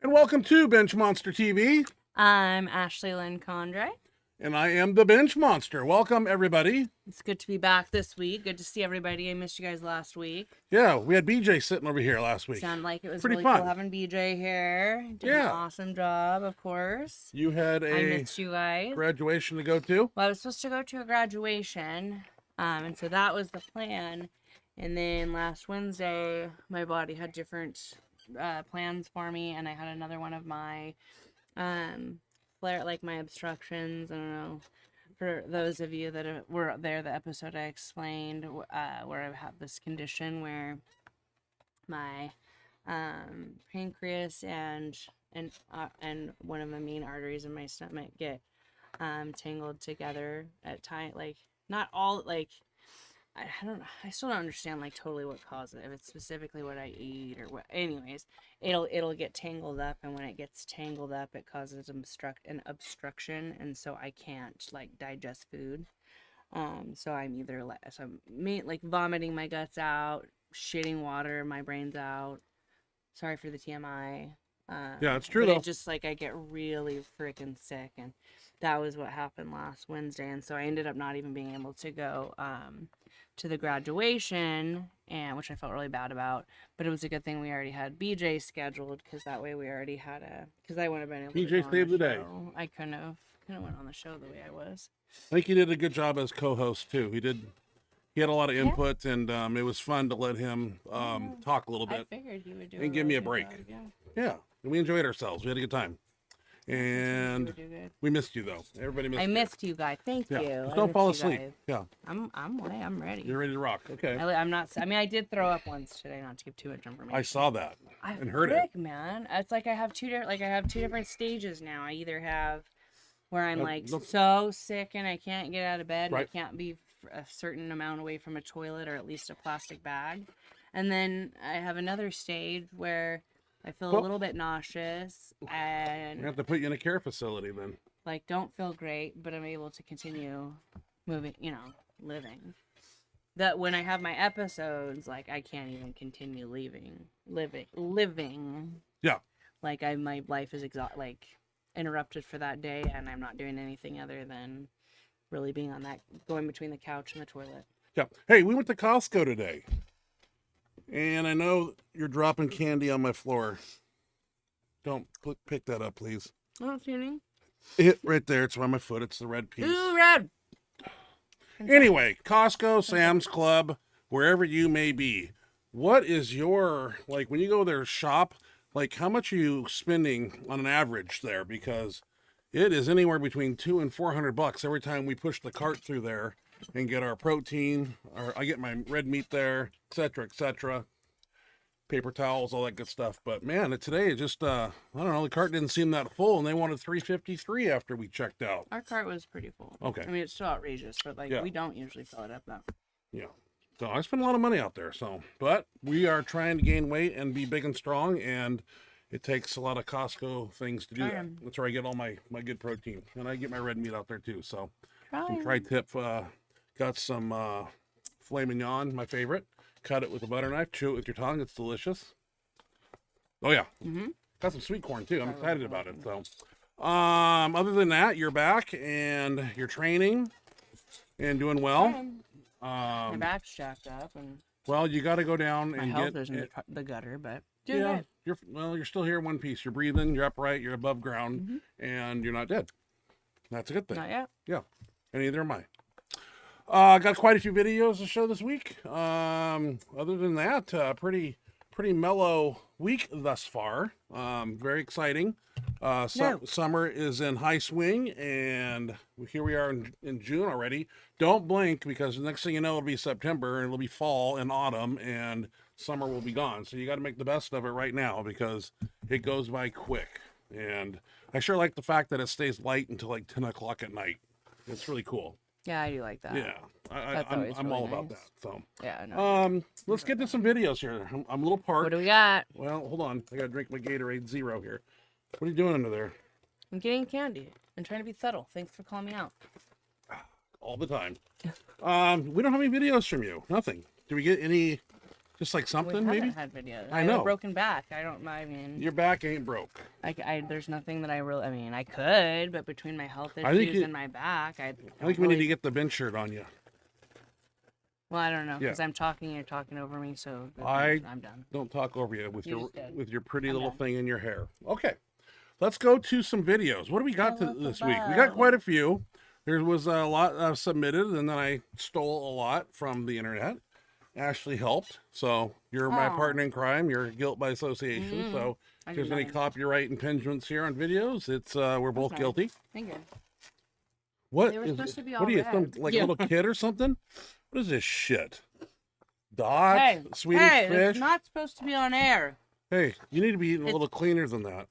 and welcome to Benchmonster TV. I'm Ashley Lynn Condray. And I am the Benchmonster. Welcome, everybody. It's good to be back this week. Good to see everybody. I missed you guys last week. Yeah, we had BJ sitting over here last week. Sounded like it was pretty really fun. cool having BJ here. Did an awesome job, of course. You had I missed you guys. Graduation to go to? Well, I was supposed to go to a graduation, and so that was the plan. And then last Wednesday, my body had different plans for me, and I had another one of my flare, like my obstructions. I don't know. For those of you that were there, the episode I explained where I have this condition where my pancreas and one of the main arteries in my stomach get tangled together at time, like not all, like I don't know. I still don't understand like totally what caused it. If it's specifically what I eat or what. Anyways, it'll get tangled up, and when it gets tangled up, it causes an obstruction, and so I can't like digest food. So I'm either like vomiting my guts out, shitting water, my brain's out. Sorry for the TMI. Yeah, it's true though. It's just like I get really freaking sick, and that was what happened last Wednesday, and so I ended up not even being able to go to the graduation, and which I felt really bad about. But it was a good thing we already had BJ scheduled, because that way we already had because I wouldn't have been able to BJ saved the day. I couldn't have went on the show the way I was. I think he did a good job as co-host too. He had a lot of input, and it was fun to let him talk a little bit. I figured he would do and give me a break. Job, yeah, and we enjoyed ourselves. We had a good time. And we missed you though. Everybody missed you. I missed you guys. Thank you. Just don't fall asleep. Yeah. I'm ready. You're ready to rock. Okay. I'm not. I mean, I did throw up once today. Not to give too much information. I saw that and heard it. Man, it's like I have two different stages now. I either have where I'm so sick and I can't get out of bed. Right. And I can't be a certain amount away from a toilet or at least a plastic bag, and then I have another stage where I feel a little bit nauseous, and we have to put you in a care facility then. Like, don't feel great, but I'm able to continue moving, living. That when I have my episodes, like, I can't even continue living. Yeah. Like, my life is interrupted for that day, and I'm not doing anything other than really being going between the couch and the toilet. Yeah. Hey, we went to Costco today. And I know you're dropping candy on my floor. Don't pick that up, please. I don't see anything. It right there. It's on my foot. It's the red piece. Ooh, red! Anyway, Costco, Sam's Club, wherever you may be. What is your, like, when you go there shop, like, how much are you spending on an average there? Because it is anywhere between $200 and $400 every time we push the cart through there and get our protein, or I get my red meat there, etc., paper towels, all that good stuff. But man, today it just I don't know, the cart didn't seem that full, and they wanted $3.53 after we checked out. Our cart was pretty full. Okay. I mean, it's still outrageous, but we don't usually fill it up that. Yeah. So I spend a lot of money out there. But we are trying to gain weight and be big and strong, and it takes a lot of Costco things to do that. That's where I get all my good protein, and I get my red meat out there too. So some tri-tip. Got some filet mignon, my favorite. Cut it with a butter knife. Chew it with your tongue. It's delicious. Oh, yeah. Mm-hmm. Got some sweet corn, too. I'm excited about it. So, other than that, you're back, and you're training and doing well. My back's jacked up. Well, you got to go down and get... My health is in the gutter, but... Yeah. You're still here in one piece. You're breathing. You're upright. You're above ground. And you're not dead. That's a good thing. Not yet. Yeah. And neither am I. Got quite a few videos to show this week. Other than that, pretty mellow week thus far. Very exciting. Summer is in high swing, and here we are in June already. Don't blink, because the next thing you know, it'll be September, and it'll be fall and autumn, and summer will be gone. So you got to make the best of it right now, because it goes by quick. And I sure like the fact that it stays light until like 10 o'clock at night. It's really cool. Yeah, I do like that. Yeah, I'm really all nice. about that. So yeah, no. Let's get to some videos here. I'm a little parched. What do we got? Well, hold on. I gotta drink my Gatorade Zero here. What are you doing under there? I'm getting candy and trying to be subtle. Thanks for calling me out. All the time. We don't have any videos from you. Nothing. Do we get any Just like We something, haven't maybe? had videos. I have know. a broken back. I mean, Your back ain't broke. there's nothing that I mean, I could, but between my health I think issues and my back, I think we need to get the bench shirt on you. Well, I don't know, Yeah. because I'm talking, you're talking over me, so I'm done. Don't talk over you You with just your pretty I'm little done. thing in your hair. Okay, let's go to some videos. What do we got love the this week? We got bow. quite a few. There was a lot submitted, and then I stole a lot from the internet. Ashley helped, so you're my Aw. partner in crime. You're guilt by association. So I if did there's any nothing. copyright impingements here on videos, it's we're both nice. guilty. Thank you. What They were is supposed it? to be What all are you, some, red. like Yeah. a little kid or something? What is this shit? Dot, Hey, Swedish hey, fish. it's not supposed to be on air. Hey, you need to be eating a little cleaner than that.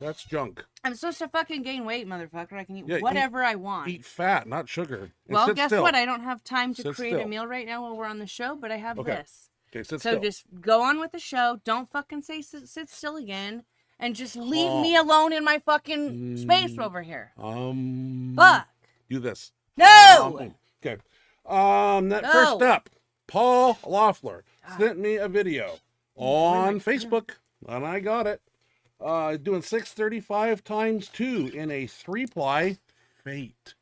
That's junk. I'm supposed to fucking gain weight, motherfucker. I can eat Yeah, whatever I want. Eat fat, not sugar. And well, sit guess still. what? I don't have time to Sit create still. a meal right now while we're on the show, but I have Okay. this. Okay, sit So still. just go on with the show. Don't fucking say sit still again. And just leave Oh. me alone in my fucking space over here. Fuck. Do this. No. Okay. First up, Paul Loeffler sent me a video on Facebook, and I got it. Doing 635 times 2 in a 3-ply Fate.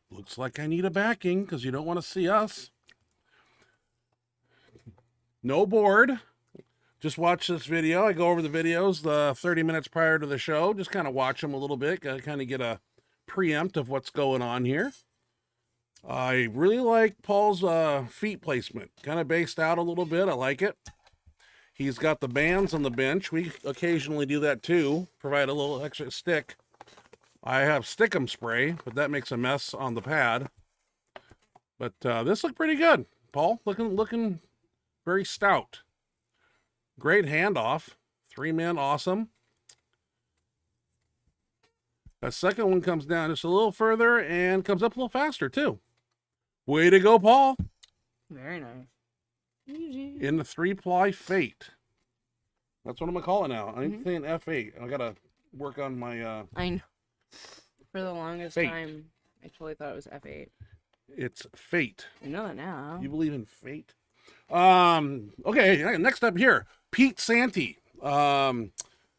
Looks like I need a backing because you don't want to see us. No board. Just watch this video. I go over the videos 30 minutes prior to the show. Just kind of watch them a little bit. Kind of get a preempt of what's going on here. I really like Paul's feet placement. Kind of based out a little bit. I like it. He's got the bands on the bench. We occasionally do that too. Provide a little extra stick. I have stickum spray, but that makes a mess on the pad. But this looked pretty good. Paul, looking very stout. Great handoff. 3-man awesome. That second one comes down just a little further and comes up a little faster too. Way to go, Paul. Very nice. Easy. In the 3-ply Fate. That's what I'm gonna call it now. I'm saying F8. I gotta work on my I know. For the longest Fate. time, I totally thought it was F8. It's Fate. I know that now. You believe in fate? Okay, next up here, Pete Santee.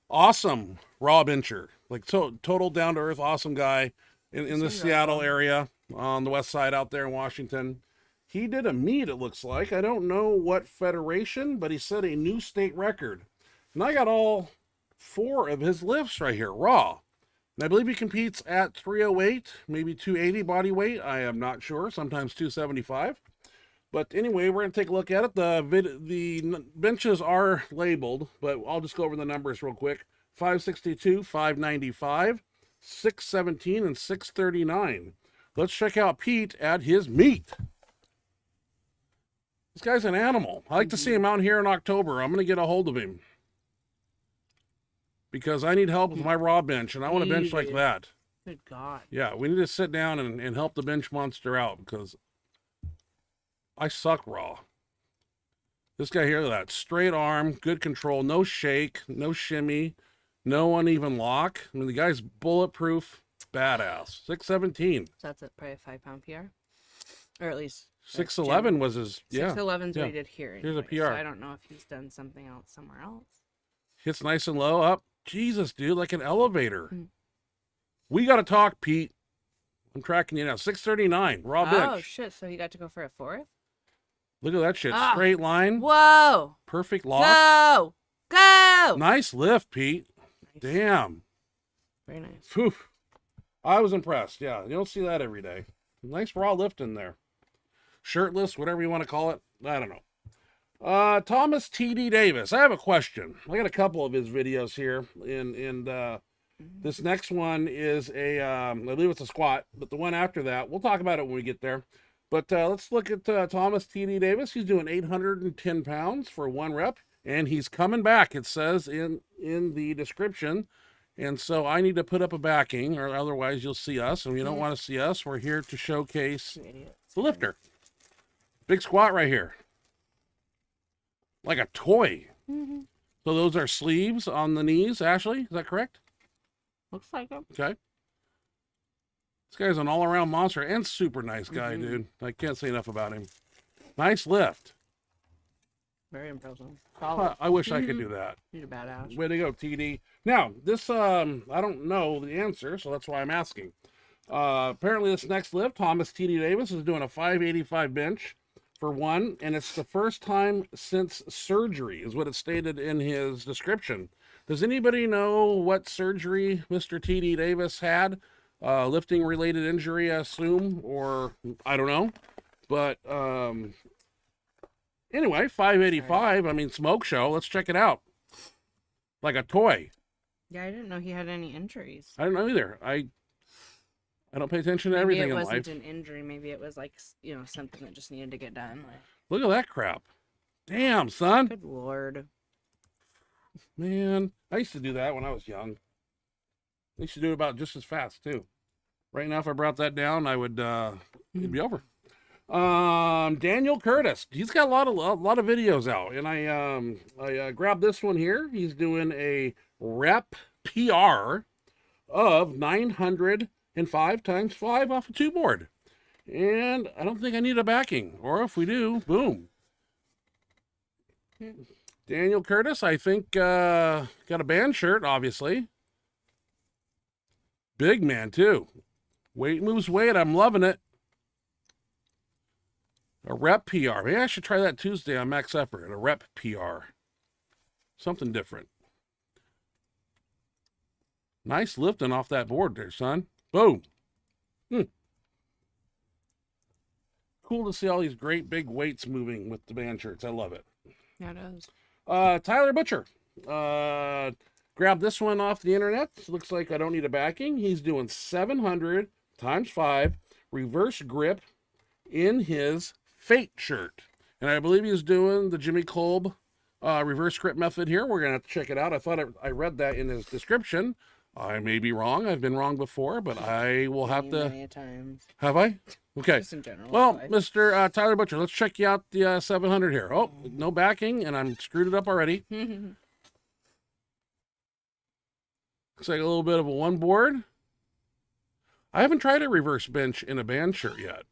Awesome raw bencher. Like total down to earth, awesome guy in the Seattle area on the west side out there in Washington. He did a meet, it looks like. I don't know what federation, but he set a new state record. And I got all 4 of his lifts right here, raw. And I believe he competes at 308, maybe 280 body weight. I am not sure, sometimes 275. But anyway, we're going to take a look at it. The benches are labeled, but I'll just go over the numbers real quick. 562, 595, 617, and 639. Let's check out Pete at his meet. This guy's an animal. I like to see him out here in October. I'm going to get a hold of him because I need help with my raw bench, and I want a bench like that. Good God. Yeah, we need to sit down and help the bench monster out because I suck raw. This guy here, that straight arm, good control, no shake, no shimmy, no uneven lock. I mean, the guy's bulletproof, badass. 617. So that's probably a 5-pound PR? Or at least... 611 was his, yeah. 611's yeah. what he did here. Here's a anyway, PR. So I don't know if he's done something else somewhere else. Hits nice and low, up. Jesus, dude, like an elevator. Mm. We got to talk, Pete. I'm tracking you now. 639, raw Oh, bench. shit. So he got to go for a 4th? Look at that shit. Ah. Straight line, Whoa! perfect lock. Go! Go! Nice lift, Pete. Nice. Damn. Very nice. Phew. I was impressed. Yeah, you don't see that every day. Nice raw lift in there. Shirtless, whatever you want to call it. I don't know. Thomas T.D. Davis. I have a question. I got a couple of his videos here. And this next one is I believe it's a squat. But the one after that, we'll talk about it when we get there. But let's look at Thomas T.D. Davis. He's doing 810 pounds for 1 rep. And he's coming back, it says in the description. And so I need to put up a backing, or otherwise you'll see us. And you don't want to see us. We're here to showcase the lifter. Big squat right here. Like a toy. Mm-hmm. So those are sleeves on the knees, Ashley. Is that correct? Looks like it. Okay. This guy's an all-around monster and super nice guy, dude. I can't say enough about him. Nice lift. Very impressive. Solid. I wish I could do that. You're a badass. Way to go, TD. Now, this, I don't know the answer, so that's why I'm asking. Apparently this next lift, Thomas TD Davis is doing a 585 bench for one, and it's the first time since surgery, is what it stated in his description. Does anybody know what surgery Mr. TD Davis had? Lifting related injury, I assume, or I don't know. But anyway, 585, I mean, smoke show. Let's check it out. Like a toy. Yeah, I didn't know he had any injuries. I don't know either. I don't pay attention to everything in life. Maybe it wasn't an injury. Maybe it was like, something that just needed to get done. Like, look at that crap. Damn, son. good Lord. Man, I used to do that when I was young. I used to do it about just as fast, too. Right now, if I brought that down, I would, it'd be over. Daniel Curtis. He's got a lot of videos out, and I grabbed this one here. He's doing a rep PR of 905 times 5 off a 2-board. And I don't think I need a backing, or if we do, boom. Daniel Curtis, I think, got a band shirt, obviously. Big man, too. Weight moves weight. I'm loving it. A rep PR. Maybe I should try that Tuesday on Max Effort. A rep PR. Something different. Nice lifting off that board there, son. Boom. Cool to see all these great big weights moving with the band shirts. I love it. Yeah, it is. Tyler Butcher. Grab this one off the internet. Looks like I don't need a backing. He's doing 700 times 5 reverse grip in his Fate shirt. And I believe he's doing the Jimmy Kolb reverse grip method here. We're going to have to check it out. I thought I read that in his description. I may be wrong. I've been wrong before, but I will have to. Many times. Have I? Okay. Just in general. Well, life. Mr. Tyler Butcher, let's check you out the 700 here. Oh, no backing, and I'm screwed it up already. Looks like a little bit of a one board. I haven't tried a reverse bench in a band shirt yet.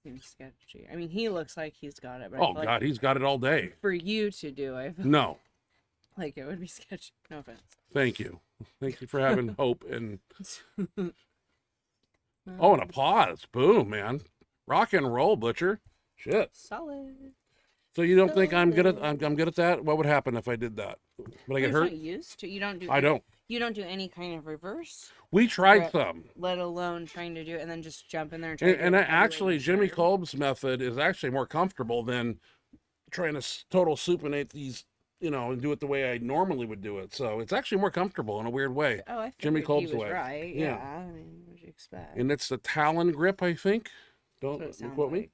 Seems sketchy. I mean, he looks like he's got it. But Oh, God, he's got it all day. For you to do, I feel No. like it would be sketchy. No offense. Thank you. Thank you for having hope. And oh, and a pause. Boom, man. Rock and roll, Butcher. Shit. Solid. So you don't think I'm good at I'm good at that? What would happen if I did that? Would I get You're hurt? not used to. You don't do. I don't. You don't do any kind of reverse, We tried Right. some. let alone trying to do it and then just jump in there and try. And, to do and it I, every way actually, you Jimmy can. Kolb's method is actually more comfortable than trying to total supinate these, and do it the way I normally would do it. So it's actually more comfortable in a weird way. Oh, I Jimmy figured he Kolb's was way. right. Yeah. Yeah. I mean, what would you expect? And it's the Talon grip, I think. That's what Don't it sounds quote me.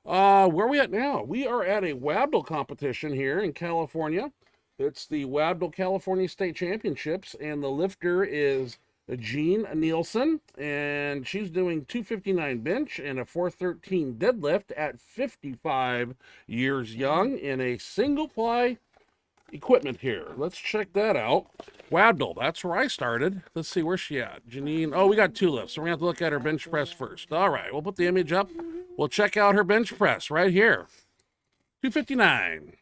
like. Where are we at now? We are at a Wabdol competition here in California. It's the Wabdol California State Championships, and the lifter is Jean Nielsen, and she's doing 259 bench and a 413 deadlift at 55 years young in a single ply equipment here. Let's check that out. Wabdol, that's where I started. Let's see, where's she at? Janine, oh, we got 2 lifts, so we're going to have to look at her bench press first. All right, we'll put the image up. We'll check out her bench press right here. 259.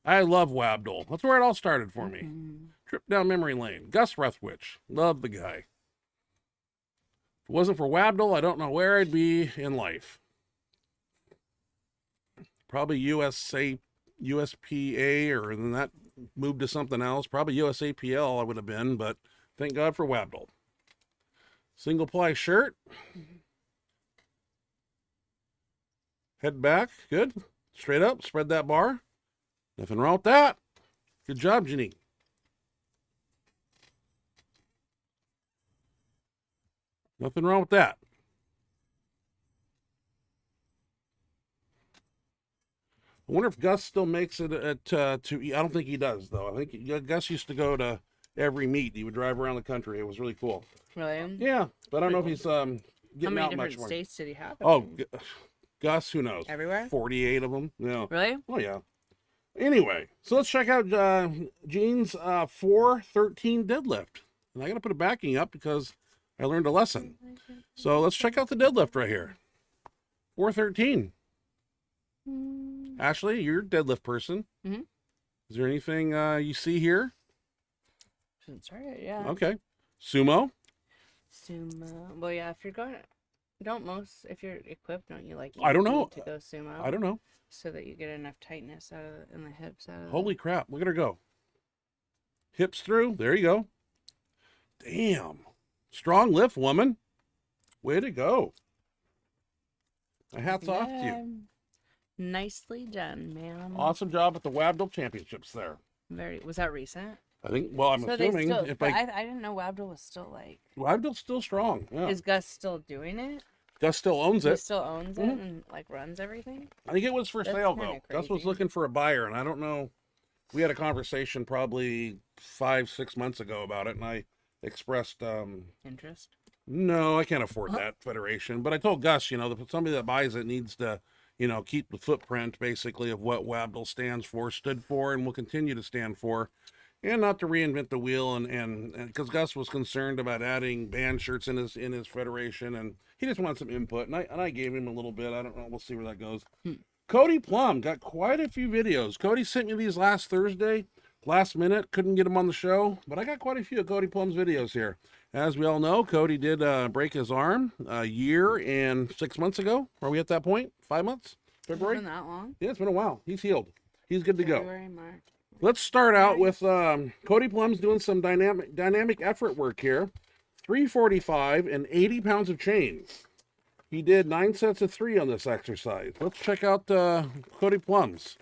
I love Wabdol. That's where it all started for me. Trip down memory lane. Gus Ruthwich. Love the guy. If it wasn't for Wabdol, I don't know where I'd be in life. Probably USPA, or then that moved to something else. Probably USAPL I would have been, but thank God for Wabdol. Single ply shirt. Head back. Good. Straight up. Spread that bar. Nothing wrong with that. Good job, Janine. Nothing wrong with that. I wonder if Gus still makes it at I don't think he does, though. I think Gus used to go to every meet. He would drive around the country. It was really cool. Really? Yeah, but I don't know if he's How getting many out different much more. states did he have? Oh, Gus, who knows? Everywhere? 48 of them. Yeah. Really? Oh, yeah. Anyway, so let's check out Jean's 413 deadlift. And I got to put a backing up because I learned a lesson. So let's check out the deadlift right here. 413. Ashley, you're a deadlift person. Mhm. Is there anything you see here? Shouldn't start it, yeah. Okay. Sumo. Sumo. Well, yeah, if you're going, if you're equipped, don't you like? I don't know. need to go sumo. I don't know. So that you get enough tightness in the hips. Holy crap! Look at her go. Hips through. There you go. Damn. Strong lift, woman. Way to go. My hat's off to you. Nicely done, ma'am. Awesome job at the Wabdol Championships there. Was that recent? I think, well, I'm assuming if I didn't know Wabdol was still like. Wabdol's still strong. Yeah. Is Gus still doing it? Gus still owns He it. still owns it and like runs everything? I think it was for That's sale, kinda though. Gus was crazy. looking for a buyer, and I don't know. We had a conversation probably 5-6 months ago about it, and I expressed, Interest? no, I can't afford that federation. But I told Gus, somebody that buys it needs to, keep the footprint, basically, of what Wabdol stood for, and will continue to stand for. And not to reinvent the wheel, and because Gus was concerned about adding band shirts in his federation, and he just wanted some input, and I gave him a little bit. I don't know. We'll see where that goes. Cody Plum got quite a few videos. Cody sent me these last Thursday, last minute. Couldn't get him on the show, but I got quite a few of Cody Plum's videos here. As we all know, Cody did break his arm a year and 6 months ago. Are we at that point? 5 months? February? It's been that long? Yeah, it's been a while. He's healed. He's good to go. February, March. Let's start out with Cody Plum's doing some dynamic effort work here. 345 and 80 pounds of chains. He did 9 sets of 3 on this exercise. Let's check out Cody Plum's.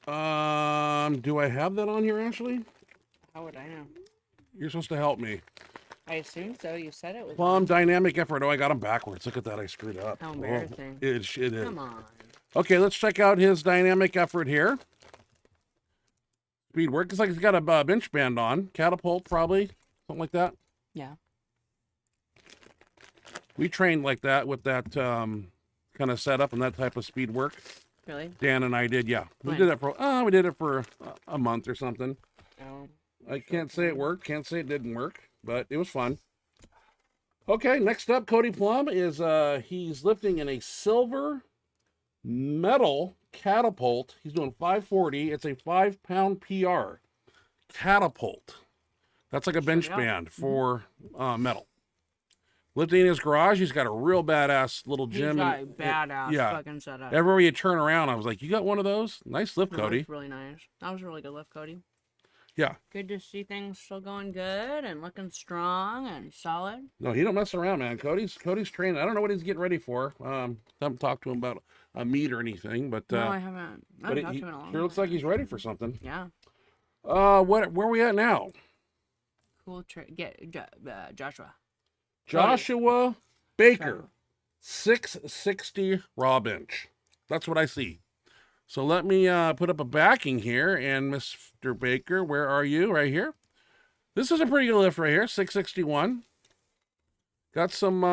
Do I have that on here, Ashley? How would I know? You're supposed to help me. I assume so. You said it was. Plum dynamic effort. Oh, I got him backwards. Look at that. I screwed up. How embarrassing. Oh, it is. Come on. Okay, let's check out his dynamic effort here. Speed work. Looks like he's got a bench band on. Catapult, probably. Something like that. Yeah. We trained like that with that kind of setup and that type of speed work. Really? Dan and I did, yeah. We When? did it for a month or something. Oh. I can't say it worked. Can't say it didn't work, but it was fun. Okay, next up, Cody Plum is he's lifting in a silver metal catapult. He's doing 540. It's a 5-pound PR. Catapult. That's like a bench band for metal. Lifting in his garage, he's got a real badass little gym. He's got a badass fucking setup. Everywhere you turn around, I was like, you got one of those? Nice lift, Cody. That's really nice. That was a really good lift, Cody. Yeah. Good to see things still going good and looking strong and solid. No, he don't mess around, man. Cody's training. I don't know what he's getting ready for. Haven't talked to him about a meet or anything, but No, I haven't. I haven't talked to him in a long sure looks like he's ready for something. Yeah. Where are we at now? Cool trick. Joshua. Joshua Baker, 660 raw bench. That's what I see. So let me put up a backing here, and Mr. Baker, where are you? Right here. This is a pretty good lift right here, 661. Got some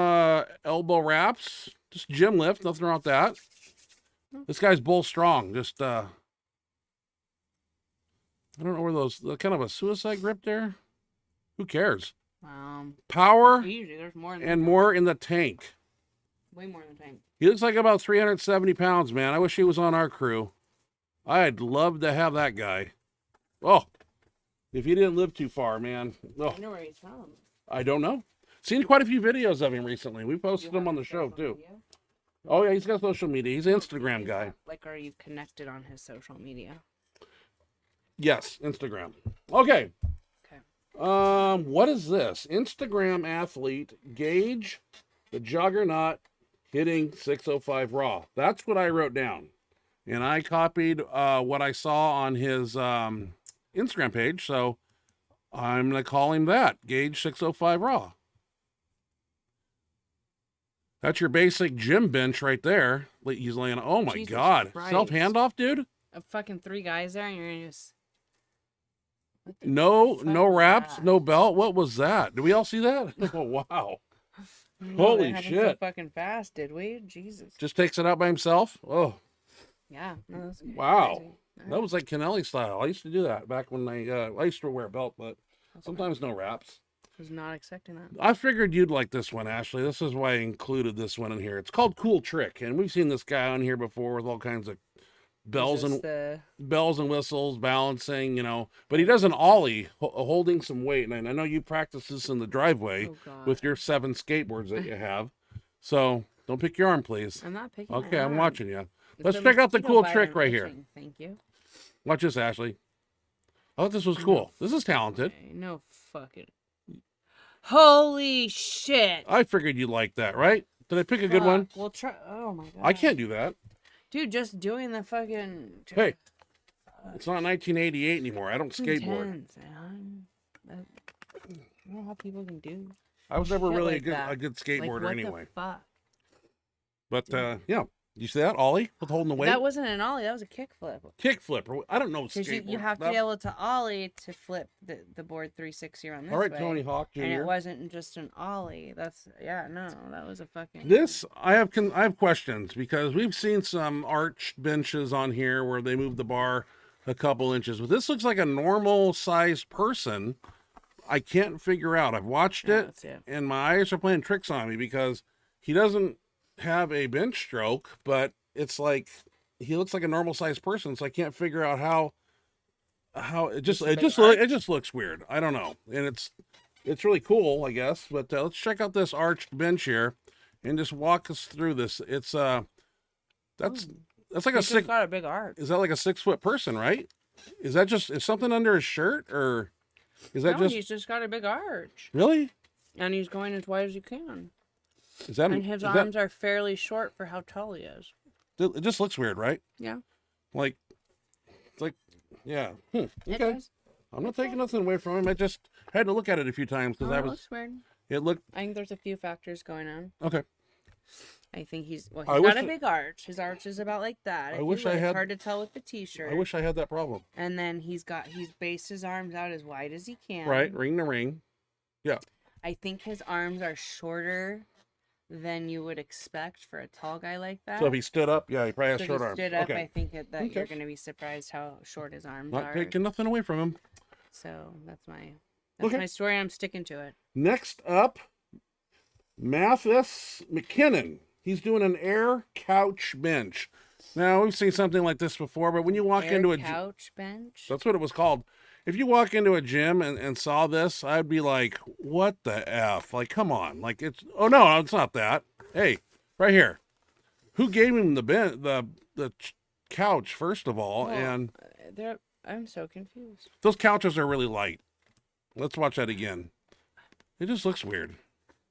elbow wraps, just gym lift, nothing wrong with that. This guy's bull strong. Just I don't know where those, kind of a suicide grip there. Who cares? Power Easy. There's more and more in the tank. Way more in the tank. He looks like about 370 pounds, man. I wish he was on our crew. I'd love to have that guy. Oh, if he didn't live too far, man. Oh, I know where he's from. I don't know. Seen quite a few videos of him recently. We posted him on the show, too. Media? Oh, yeah, he's got social media. He's an Instagram guy. Like, are you connected on his social media? Yes, Instagram. Okay. Okay. What is this? Instagram athlete Gage the Juggernaut hitting 605 raw. That's what I wrote down. And I copied what I saw on his Instagram page. So I'm going to call him that. Gage 605 raw. That's your basic gym bench right there. He's laying. Oh my Jesus God. Christ. Self handoff, dude. Fucking 3 guys there, and you're gonna just. No was wraps, that? no belt. What was that? Did we all see that? Oh, wow. Holy that happened shit. So fucking fast, did we? Jesus. Just takes it out by himself? Oh, Yeah. No, that's wow. crazy. That was like Kennelly style. I used to do that back when I used to wear a belt, but sometimes no wraps. I was not expecting that. I figured you'd like this one, Ashley. This is why I included this one in here. It's called Cool Trick, and we've seen this guy on here before with all kinds of bells Is and this bells and whistles, balancing, you know. But he does an ollie, holding some weight. And I know you practice this in the driveway Oh God. with your 7 skateboards that you have. So don't pick your arm, please. I'm not picking. Okay, my I'm arm. watching you. It's Let's a check out the mosquito cool bite, trick I'm right here. itching. Thank you. Watch this, Ashley. I thought this was cool. This is talented. Okay, no fucking. Holy shit! I figured you'd like that, right? Did I pick a good one? We'll try. Oh my God. I can't do that. Dude, just doing the fucking. Hey, it's not 1988 anymore. I don't skateboard. Intense, man. I don't know how people can do. I was never shit really like that. a good skateboarder what anyway. The fuck? But yeah, you see that ollie with holding the weight? That wasn't an ollie. That was a kickflip. Kickflip. I don't know Because skateboard. you have to be able to ollie to flip the board 360 around this All right, way. Tony Hawk Jr. And it wasn't just an ollie. That's no, that was a fucking. This I have questions because we've seen some arched benches on here where they move the bar a couple inches, but this looks like a normal sized person. I can't figure out. I've watched it, and my eyes are playing tricks on me because he doesn't have a bench stroke, but it's like he looks like a normal sized person, so I can't figure out how it just looks weird. I don't know, and it's really cool, I guess. But let's check out this arched bench here, and just walk us through this. It's that's like a 6. Got a big arch. Is that like a 6 foot person, right? Is that is something under his shirt, or is that just? He's just got a big arch. Really? And he's going as wide as you can. Is that? And his arms are fairly short for how tall he is. It just looks weird, right? Yeah. Like, it's like, yeah. It Okay. does. I'm not taking nothing away from him. I just had to look at it a few times because It looks weird. It looked. I think there's a few factors going on. Okay. I think he's got a big arch. His arch is about like that. I wish I had. Hard to tell with the t-shirt. I wish I had that problem. And then he's based his arms out as wide as he can. Right, ring to ring. Yeah. I think his arms are shorter than you would expect for a tall guy like that. So if he stood up, yeah, he probably has short arms. Stood up, okay. I think that you're going to be surprised how short his arms Not are. taking nothing away from him. So that's my story. I'm sticking to it. Next up, Mathis McKinnon. He's doing an air couch bench. Now, we've seen something like this before, but when you walk into a couch bench, that's what it was called. If you walk into a gym and saw this, I'd be like, what the F? Like, come on. Like, oh no, it's not that. Hey, right here. Who gave him the couch, first of all? And I'm so confused. those couches are really light. Let's watch that again. It just looks weird.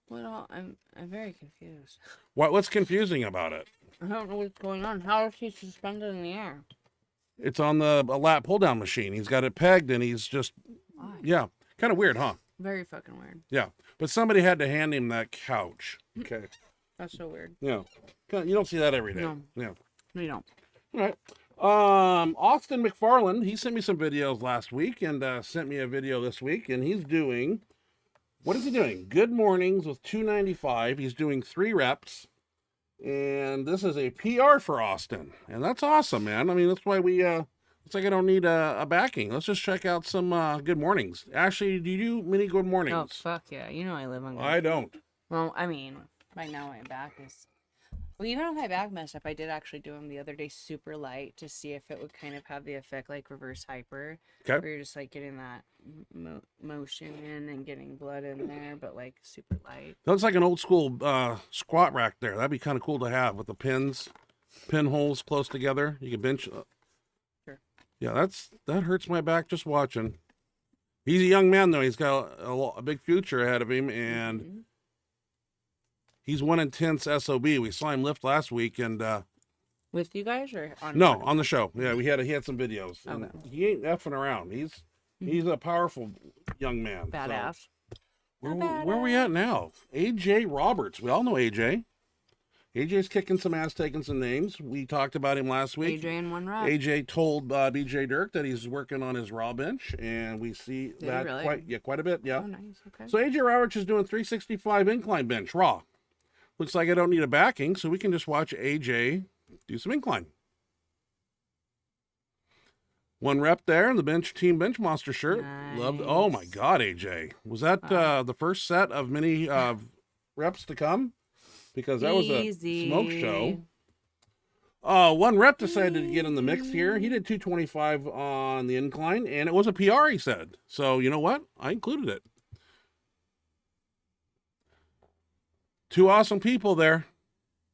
Well, I'm very confused. What's confusing about it? I don't know what's going on. How is he suspended in the air? It's on a lat pull down machine. He's got it pegged and he's just, yeah, kind of weird, huh? Very fucking weird. Yeah, but somebody had to hand him that couch. Okay. That's so weird. Yeah, you don't see that every day. No. Yeah. No, you don't. All right. Austin McFarland, he sent me some videos last week and sent me a video this week, and he's doing, what is he doing? Good mornings with 295. He's doing 3 reps, and this is a PR for Austin, and that's awesome, man. I mean, that's why we, it's like I don't need a backing. Let's just check out some good mornings. Ashley, do you do many good mornings? Oh, fuck yeah. You know I live on good. I don't. Well, I mean, right now my back is... Well, even with my back messed up, I did actually do them the other day super light to see if it would kind of have the effect like reverse hyper. Okay. Where you're just like getting that motion in and getting blood in there, but like super light. That looks like an old school squat rack there. That'd be kind of cool to have with the pinholes close together. You can bench. Sure. Yeah, that hurts my back just watching. He's a young man though. He's got a big future ahead of him, and he's one intense SOB. We saw him lift last week, and with you guys or on? No, on the show. Yeah, he had some videos. And Okay. he ain't effing around. He's a powerful young man. Badass. So, where are we at now? AJ Roberts. We all know AJ. AJ's kicking some ass, taking some names. We talked about him last week. AJ in one rep. AJ told BJ Dirk that he's working on his raw bench, and we see that really? quite a bit. Yeah. Oh, nice. Okay. So AJ Roberts is doing 365 incline bench raw. Looks like I don't need a backing, so we can just watch AJ do some incline. 1 rep there in the Team Benchmonster shirt. Nice. Loved. Oh my God, AJ. Was that the first set of many reps to come? Because that was a smoke show. One rep decided to get in the mix here. He did 225 on the incline, and it was a PR, he said. So, you know what? I included it. Two awesome people there.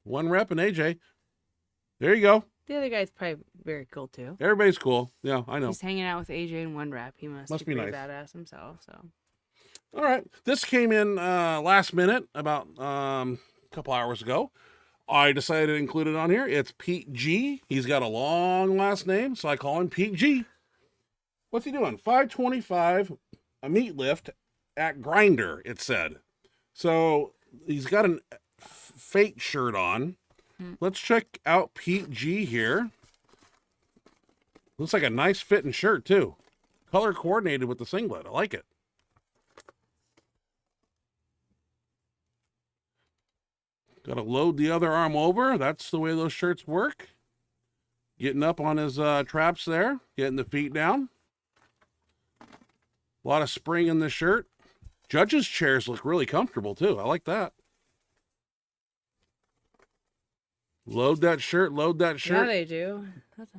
One rep and AJ. There you go. The other guy's probably very cool too. Everybody's cool. Yeah, I know. He's hanging out with AJ in one rep. He must be nice. Badass himself. So. All right. This came in last minute, about a couple hours ago. I decided to include it on here. It's Pete G. He's got a long last name, so I call him Pete G. What's he doing? 525, a meat lift at Grinder, it said. So he's got a Fate shirt on. Let's check out Pete G here. Looks like a nice fitting shirt, too. Color coordinated with the singlet. I like it. Got to load the other arm over. That's the way those shirts work. Getting up on his traps there. Getting the feet down. A lot of spring in the shirt. Judges' chairs look really comfortable, too. I like that. Load that shirt. Load that shirt. Yeah, they do. That's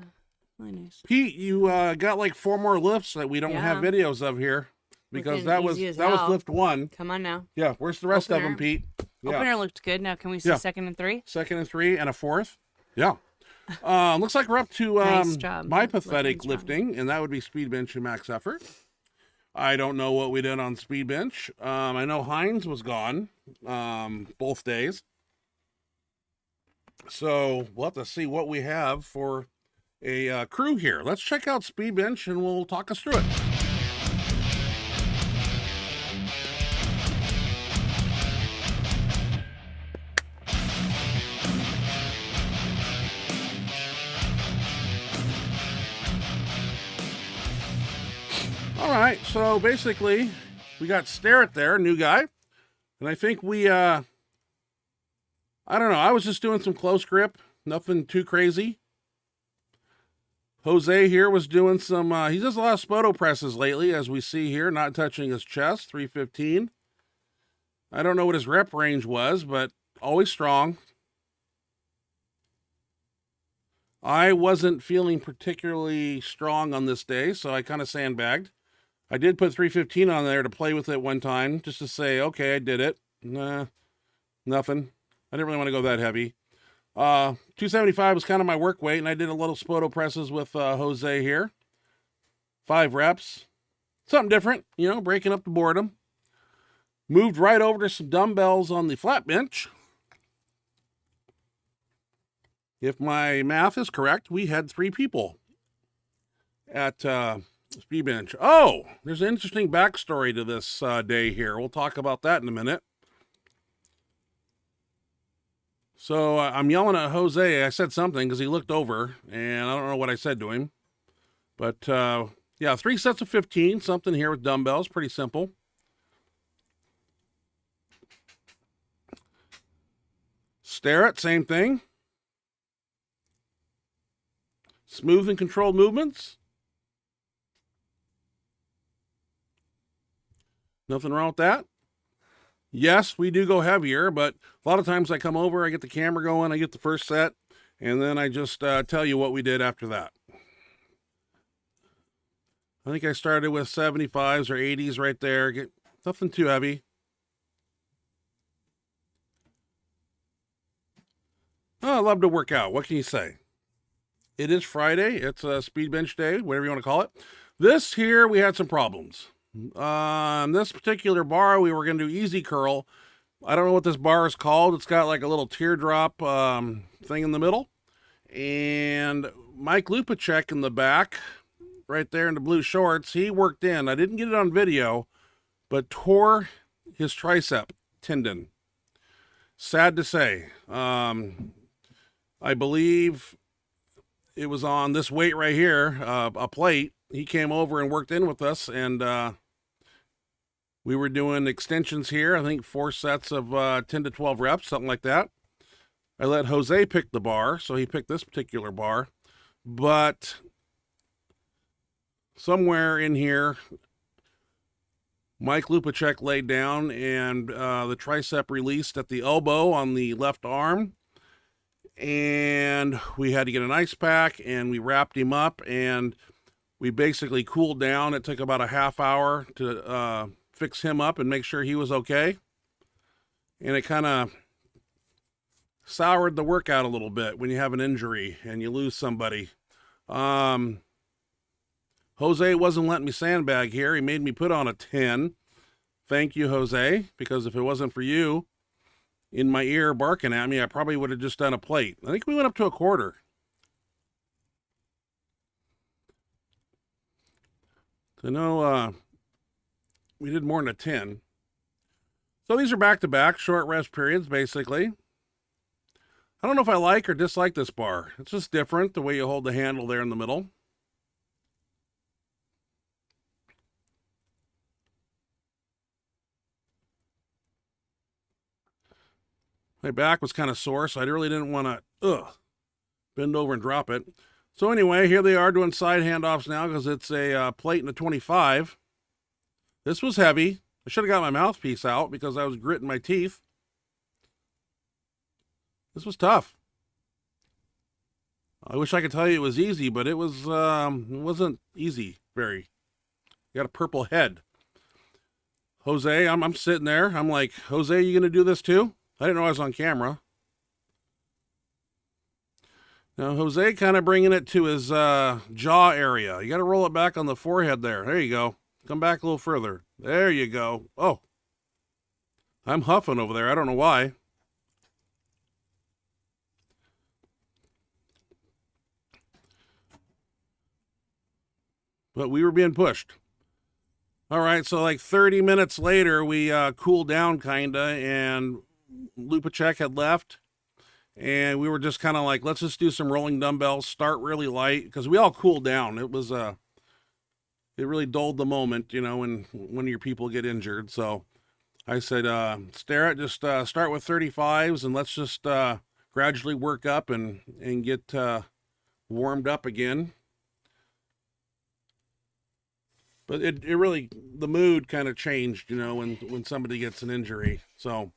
really nice. Pete, you got like 4 more lifts that we don't have videos of here. Because that was lift 1. Come on now. Yeah, where's the rest of them, Pete? Yeah. Opener looked good. Now can we see second and 3? Second and 3 and a 4th. Yeah. Looks like we're up to nice job. my pathetic lifting, and that would be speed bench and max effort. I don't know what we did on speed bench. I know Hines was gone both days. So we'll have to see what we have for a crew here. Let's check out speed bench, and we'll talk us through it. All right, so basically, we got Starrett there, new guy, and I think we, I don't know, I was just doing some close grip, nothing too crazy. Jose here was doing some, he does a lot of spoto presses lately, as we see here, not touching his chest, 315. I don't know what his rep range was, but always strong. I wasn't feeling particularly strong on this day, so I kind of sandbagged. I did put 315 on there to play with it one time, just to say, okay, I did it. Nah, nothing. I didn't really want to go that heavy. 275 was kind of my work weight, and I did a little spoto presses with Jose here. 5 reps. Something different, you know, breaking up the boredom. Moved right over to some dumbbells on the flat bench. If my math is correct, we had 3 people at speed bench. Oh, there's an interesting backstory to this day here. We'll talk about that in a minute. So I'm yelling at Jose. I said something because he looked over, and I don't know what I said to him. But yeah, 3 sets of 15, something here with dumbbells. Pretty simple. Starrett, same thing. Smooth and controlled movements. Nothing wrong with that. Yes, we do go heavier, but a lot of times I come over, I get the camera going, I get the first set, and then I just tell you what we did after that. I think I started with 75s or 80s right there. Get nothing too heavy. Oh, I love to work out. What can you say? It is Friday. It's a speed bench day, whatever you want to call it. This here, we had some problems. This particular bar, we were going to do easy curl. I don't know what this bar is called. It's got like a little teardrop thing in the middle. And Mike Lupacek in the back, right there in the blue shorts, he worked in. I didn't get it on video, but tore his tricep tendon. Sad to say. I believe it was on this weight right here, a plate. He came over and worked in with us, and we were doing extensions here. I think 4 sets of 10 to 12 reps, something like that. I let Jose pick the bar, so he picked this particular bar. But somewhere in here, Mike Lupacek laid down, and the tricep released at the elbow on the left arm. and we had to get an ice pack, and we wrapped him up, and we basically cooled down. It took about a half hour to fix him up and make sure he was okay. And it kind of soured the workout a little bit when you have an injury and you lose somebody. Jose wasn't letting me sandbag here. He made me put on a 10. Thank you, Jose, because if it wasn't for you in my ear barking at me, I probably would have just done a plate. I think we went up to a quarter. So no, we did more than a 10. So these are back-to-back short rest periods, basically. I don't know if I like or dislike this bar. It's just different, the way you hold the handle there in the middle. My back was kind of sore, so I really didn't want to bend over and drop it. So anyway, here they are doing side handoffs now because it's a plate and a 25. This was heavy. I should have got my mouthpiece out because I was gritting my teeth. This was tough. I wish I could tell you it was easy, but it wasn't easy very. You got a purple head. Jose, I'm sitting there. I'm like, Jose, you gonna do this too? I didn't know I was on camera. Now, Jose kind of bringing it to his jaw area. You got to roll it back on the forehead there. There you go. Come back a little further. There you go. Oh, I'm huffing over there. I don't know why. But we were being pushed. All right, so like 30 minutes later, we cooled down kind of, and Lupacek had left. And we were just kind of like, let's just do some rolling dumbbells, start really light, because we all cooled down. It was, it really dulled the moment, you know, when one of your people get injured. So I said, Starrett, just start with 35s, and let's just gradually work up and get warmed up again. But it really, the mood kind of changed, you know, when somebody gets an injury. So,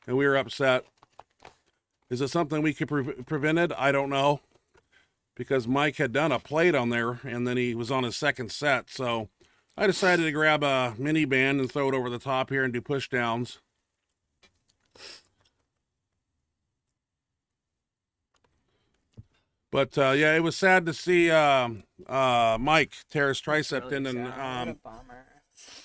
and we were upset. Is it something we could prevented? I don't know, because Mike had done a plate on there, and then he was on his second set. So I decided to grab a mini band and throw it over the top here and do push downs. But yeah, it was sad to see Mike tear his tricep tendon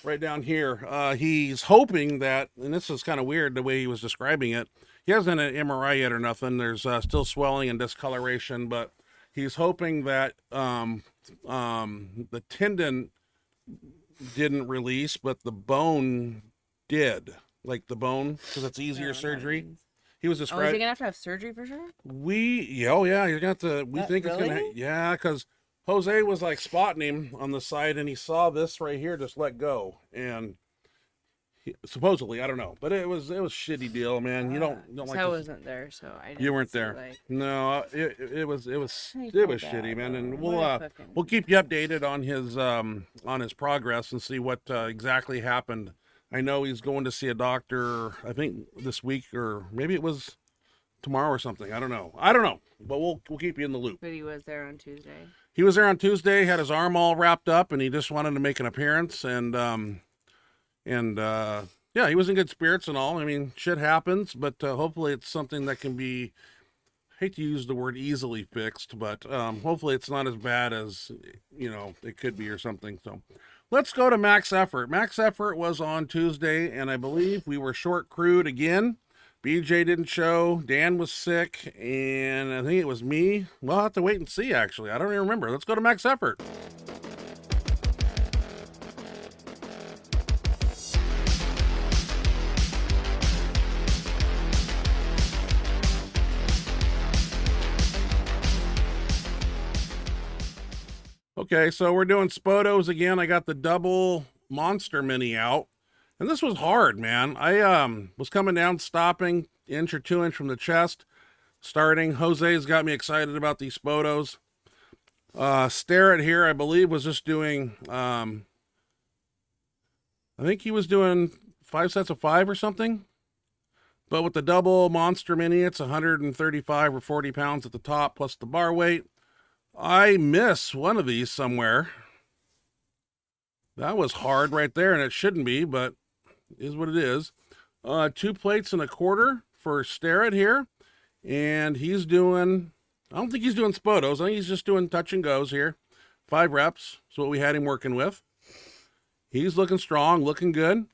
right down here. He's hoping that, and this is kind of weird the way he was describing it. He hasn't had an MRI yet or nothing. There's still swelling and discoloration, but he's hoping that the tendon didn't release, but the bone did. Like the bone, because it's easier surgery. He was describing. Oh, is he gonna have surgery for sure? Yeah, you're gonna have to. We think really? it's gonna. Yeah, because Jose was like spotting him on the side, and he saw this right here just let go, and supposedly, I don't know, but it was shitty deal, man. You don't like. I wasn't there, so I didn't. You weren't there. Like... No, it was shitty, man, and we'll keep you updated on his progress and see what exactly happened. I know he's going to see a doctor, I think this week, or maybe it was tomorrow or something. I don't know, but we'll keep you in the loop. But he was there on Tuesday. He was there on Tuesday, had his arm all wrapped up, and he just wanted to make an appearance, and yeah, he was in good spirits and all. I mean, shit happens, but hopefully it's something that can be, I hate to use the word easily fixed, but hopefully it's not as bad as, you know, it could be or something. So let's go to Max Effort. Max Effort was on Tuesday, and I believe we were short crewed again. BJ didn't show, Dan was sick, and I think it was me. We'll have to wait and see, actually. I don't even remember. Let's go to Max Effort. Okay, so we're doing Spotos again. I got the double monster mini out. And this was hard, man. I was coming down, stopping, inch or 2 inch from the chest, starting. Jose's got me excited about these Spotos. Starrett here, I believe, was just doing, I think he was doing 5 sets of 5 or something. But with the double monster mini, it's 135 or 40 pounds at the top plus the bar weight. I miss one of these somewhere. That was hard right there, and it shouldn't be, but is what it is. 2 plates and a quarter for Starrett here. And he's doing, I don't think he's doing spotos. I think he's just doing touch and goes here. 5 reps is what we had him working with. He's looking strong, looking good.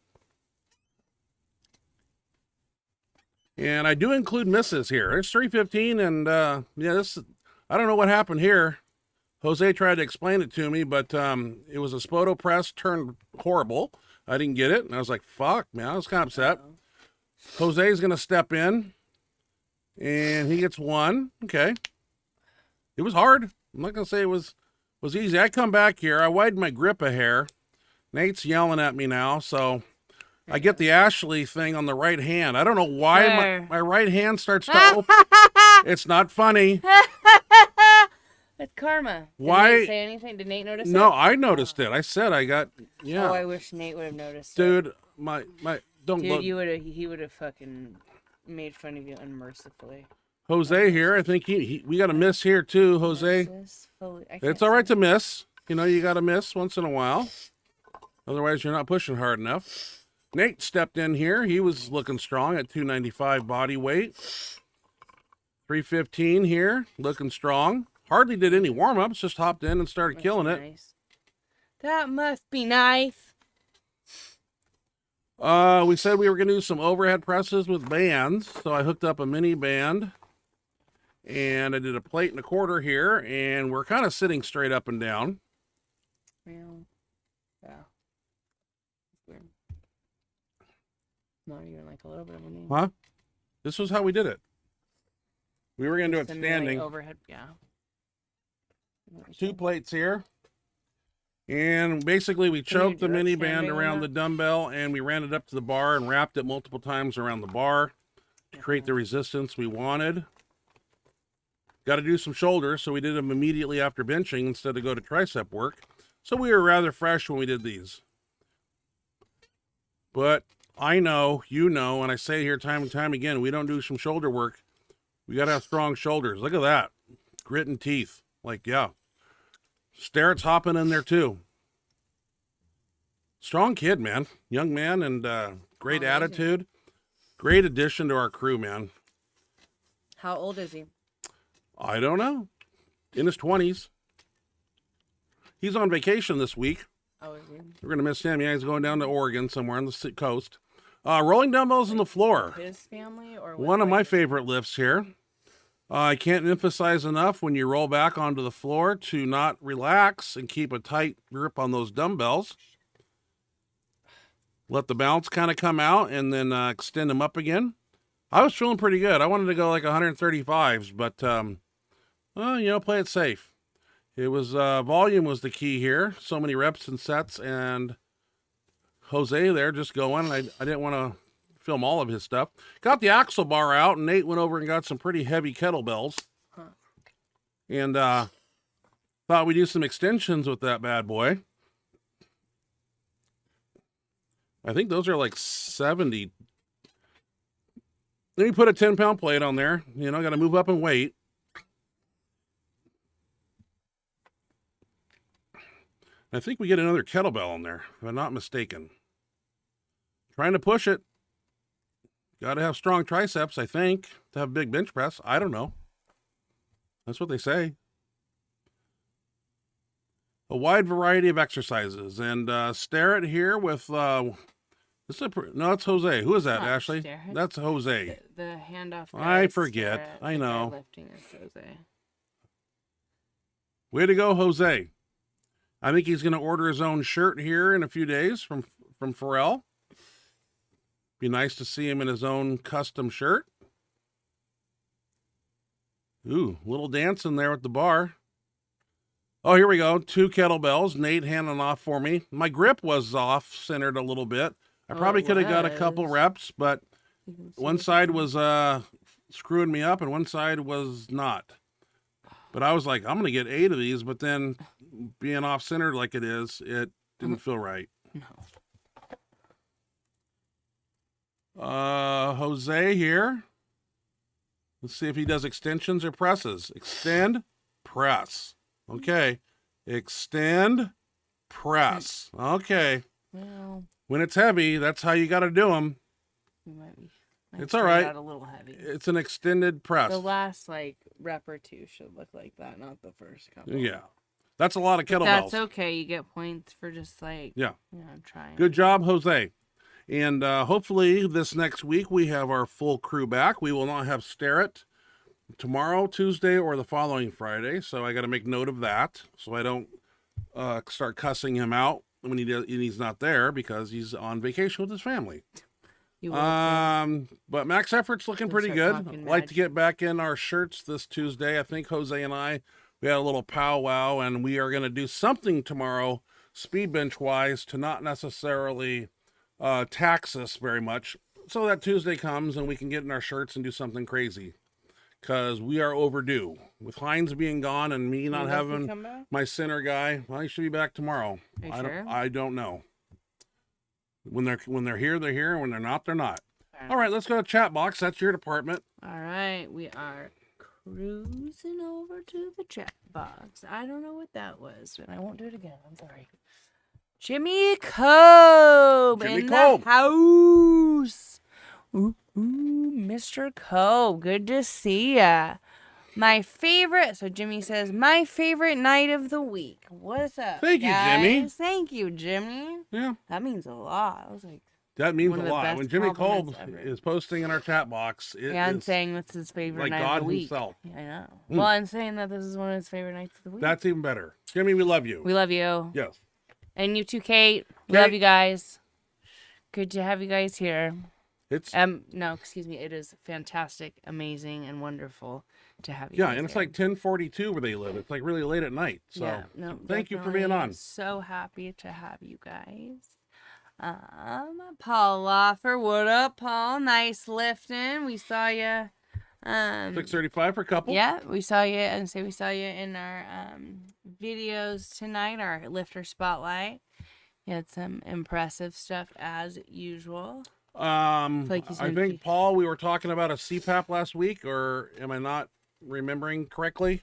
And I do include misses here. It's 315, and yeah, this, I don't know what happened here. Jose tried to explain it to me, but it was a spoto press turned horrible. I didn't get it, and I was like, fuck, man, I was kind of upset. Jose's going to step in, and he gets 1. Okay. It was hard. I'm not going to say it was easy. I come back here. I widen my grip a hair. Nate's yelling at me now, so I get the Ashley thing on the right hand. I don't know why my right hand starts to open. It's not funny. It's karma. Why? Did Nate say anything? Did Nate notice it? No, I noticed it. I said I got, yeah. Oh, I wish Nate would have noticed Dude, it. don't look. Dude, he would have fucking made fun of you unmercifully. Jose here, I think we got a miss here too, Jose. It's all right to miss. You know, you got to miss once in a while. Otherwise, you're not pushing hard enough. Nate stepped in here. He was looking strong at 295 body weight. 315 here, looking strong. Hardly did any warm-ups, just hopped in and started killing it. Nice. That must be nice. We said we were going to do some overhead presses with bands, so I hooked up a mini band. And I did a plate and a quarter here, and we're kind of sitting straight up and down. Well, yeah. Weird. Not even like a little bit of a knee. Huh? This was how we did it. We were going to do it standing. Overhead, yeah. 2 plates here. And basically we choked the mini band around the dumbbell, and we ran it up to the bar and wrapped it multiple times around the bar to create the resistance we wanted. Got to do some shoulders, so we did them immediately after benching instead of go to tricep work. So we were rather fresh when we did these. But I know, you know, and I say here time and time again, we don't do some shoulder work. We got to have strong shoulders. Look at that. Grit and teeth. Like, yeah. Starrett's hopping in there too. Strong kid, man. Young man, and great attitude. Great addition to our crew, man. How old is he? I don't know. In his 20s. He's on vacation this week. Oh, is he? We're going to miss him. Yeah, he's going down to Oregon somewhere on the coast. Rolling dumbbells on the floor. His family? Or one of my favorite lifts here. I can't emphasize enough when you roll back onto the floor to not relax and keep a tight grip on those dumbbells. Let the bounce kind of come out and then extend them up again. I was feeling pretty good. I wanted to go like 135s, but, well, you know, play it safe. It was, volume was the key here. So many reps and sets, and Jose there just going. I didn't want to film all of his stuff. Got the axle bar out, and Nate went over and got some pretty heavy kettlebells. Huh. And thought we'd do some extensions with that bad boy. I think those are like 70. Then you put a 10-pound plate on there. You know, got to move up in weight. I think we get another kettlebell on there, if I'm not mistaken. Trying to push it. Got to have strong triceps, I think, to have big bench press. I don't know. That's what they say. A wide variety of exercises. And Starrett here with... no, it's Jose. Who is that, Ashley? Starrett. That's Jose. The handoff. I forget. Starrett, I know. Lifting is Jose. Way to go, Jose. I think he's going to order his own shirt here in a few days from Pharrell. Be nice to see him in his own custom shirt. Ooh, little dancing there at the bar. Oh, here we go. 2 kettlebells. Nate handing off for me. My grip was off-centered a little bit. I probably could have got a couple reps, but one side was screwing me up and one side was not. But I was like, I'm going to get 8 of these, but then being off-centered like it is, it didn't feel right. No. Jose here. Let's see if he does extensions or presses. Extend, press. Okay. Extend, press. Okay. Well, when it's heavy, that's how you got to do them. you might be. It's all right. A little heavy. It's an extended press. The last like rep or two should look like that, not the first couple. Yeah. That's a lot of kettlebells. That's okay. You get points for just like, yeah, I'm trying. Good job, Jose. And hopefully this next week we have our full crew back. We will not have Starrett tomorrow, Tuesday, or the following Friday. So I got to make note of that so I don't start cussing him out when he's not there because he's on vacation with his family. But max effort's looking pretty good. I'd like to get back in our shirts this Tuesday. I think Jose and I, we had a little powwow, and we are going to do something tomorrow, speed bench wise, to not necessarily tax us very much, so that Tuesday comes and we can get in our shirts and do something crazy, because we are overdue with Hines being gone and me not having my center guy. Well, he should be back tomorrow. I don't know. When they're here, they're here. When they're not, they're not. All right, let's go to chat box. That's your department. All right, we are cruising over to the chat box. I don't know what that was, and I won't do it again. I'm sorry. Jimmy Cobe in the house. Ooh, Mr. Cobe, good to see ya. My favorite, so Jimmy says, my favorite night of the week. What's up, Thank you, guys? Jimmy. Thank you, Jimmy. Yeah. That means a lot. I was like, that means a lot. When Jimmy Kolb is posting in our chat box, and saying that's his favorite night God of the week. himself. Yeah, I know. Well, and saying that this is one of his favorite nights of the week. That's even better. Jimmy, we love you. We love you. Yes. And you too, Kate. We love you guys. Good to have you guys here. No, excuse me. It is fantastic, amazing, and wonderful to have you. Yeah, and it's like 10:42 where they live. It's like really late at night. So yeah, no, thank you for being on. So happy to have you guys. Paul Loffer, what up, Paul? Nice lifting. We saw you. 6:35 for couple. Yeah, we saw you, and we saw you in our videos tonight, our lifter spotlight. You had some impressive stuff as usual. I think, Paul, we were talking about a CPAP last week, or am I not remembering correctly?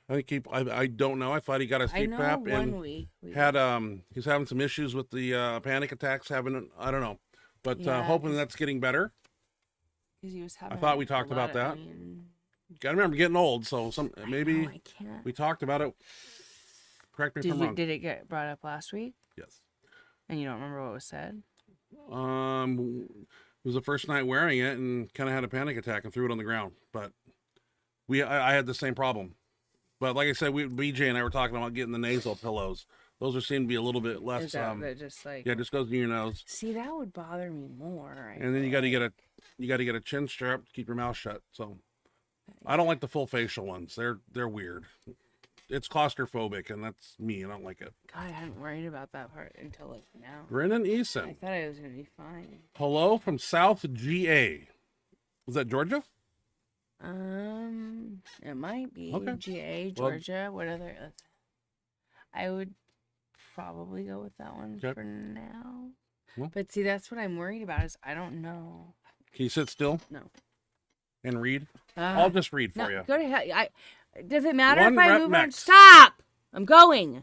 I think I don't know. I thought he got a CPAP. I know one week. He's having some issues with the panic attacks. I don't know, but hoping that's getting better. He was having I thought we talked about that. Gotta remember, getting old, so maybe we talked about it. Correct me if I'm wrong. Did it get brought up last week? Yes. And you don't remember what was said? It was the first night wearing it and kind of had a panic attack and threw it on the ground. But I had the same problem. But like I said, BJ and I were talking about getting the nasal pillows. Those seem to be a little bit less. Is that just like, just goes in your nose. See, that would bother me more. And then you got to get a chin strap to keep your mouth shut. So I don't like the full facial ones. They're weird. It's claustrophobic, and that's me. I don't like it. God, I hadn't worried about that part until like now. Brennan Eason. I thought I was gonna be fine. Hello from South GA. Was that Georgia? It might be. Okay. GA, Georgia. What other? I would probably go with that one for now. Well, but see, that's what I'm worried about. Is I don't know. Can you sit still? No. And read? I'll just read for you. Go to hell. Does it matter if I move on? Stop! I'm going.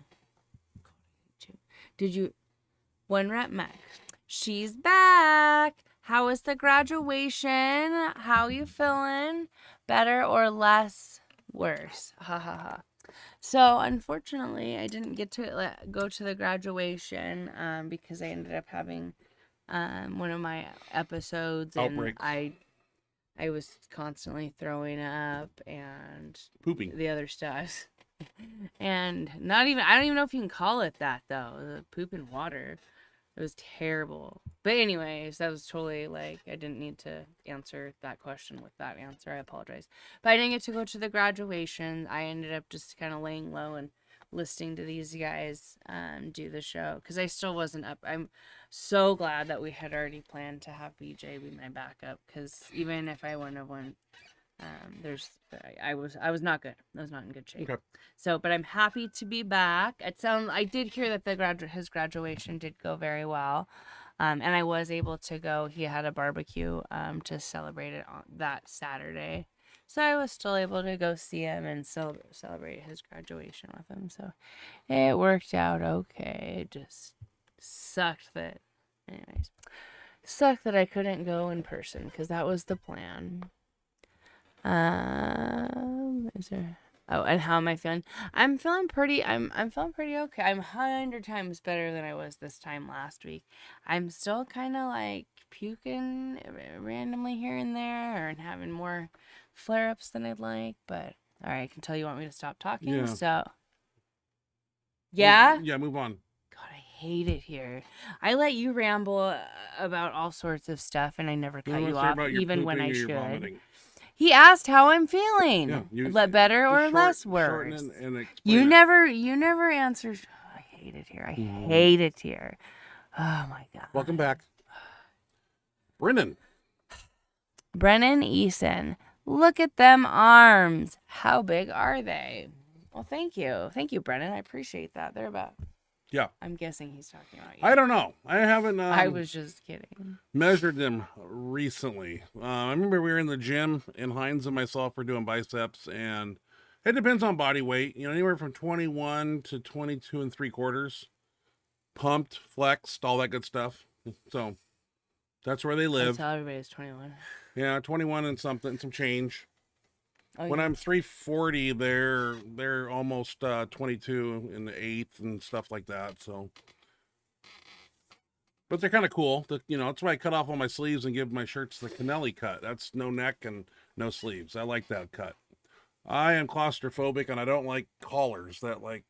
Did you? 1 rep max. She's back. How was the graduation? How you feeling? Better or less? Worse? Ha ha ha. So unfortunately, I didn't get to go to the graduation because I ended up having one of my episodes Outbreaks. And I was constantly throwing up and pooping, the other stuff. And I don't even know if you can call it that though. The poop and water. It was terrible. But anyways, that was totally I didn't need to answer that question with that answer. I apologize. But I didn't get to go to the graduation. I ended up just kind of laying low and listening to these guys do the show because I still wasn't up. I'm so glad that we had already planned to have BJ be my backup because even if I wouldn't have won, I was not good. I was not in good shape. Okay. So, but I'm happy to be back. I did hear that his graduation did go very well. And I was able to go. He had a barbecue to celebrate it on that Saturday. So I was still able to go see him and celebrate his graduation with him. So it worked out okay. It just sucked that, I couldn't go in person because that was the plan. Is there? Oh, and how am I feeling? I'm feeling pretty. I'm feeling pretty okay. I'm 100 times better than I was this time last week. I'm still kind of like puking randomly here and there, and having more flare-ups than I'd like. But all right, I can tell you want me to stop talking. Yeah. So yeah. Yeah, move on. God, I hate it here. I let you ramble about all sorts of stuff, and I never cut you off, even when I should. He asked how I'm feeling. Yeah, better or less worse. And you never answered. Oh, I hate it here. I hate it here. Oh my God. Welcome back, Brennan Eason. Look at them arms. How big are they? Well, thank you, Brennan. I appreciate that. They're about. Yeah. I'm guessing he's talking about you. I don't know. I haven't. I was just kidding. Measured them recently. I remember we were in the gym, and Hines and myself were doing biceps, and it depends on body weight. Anywhere from 21 to 22 and 3/4. Pumped, flexed, all that good stuff. So that's where they live. That's how everybody's 21. Yeah, 21 and some change. Oh, when I'm 340, they're almost 22 in the 8th and stuff like that. So, but they're kind of cool. That's why I cut off all my sleeves and give my shirts the Kennelly cut. That's no neck and no sleeves. I like that cut. I am claustrophobic, and I don't like collars. That, like,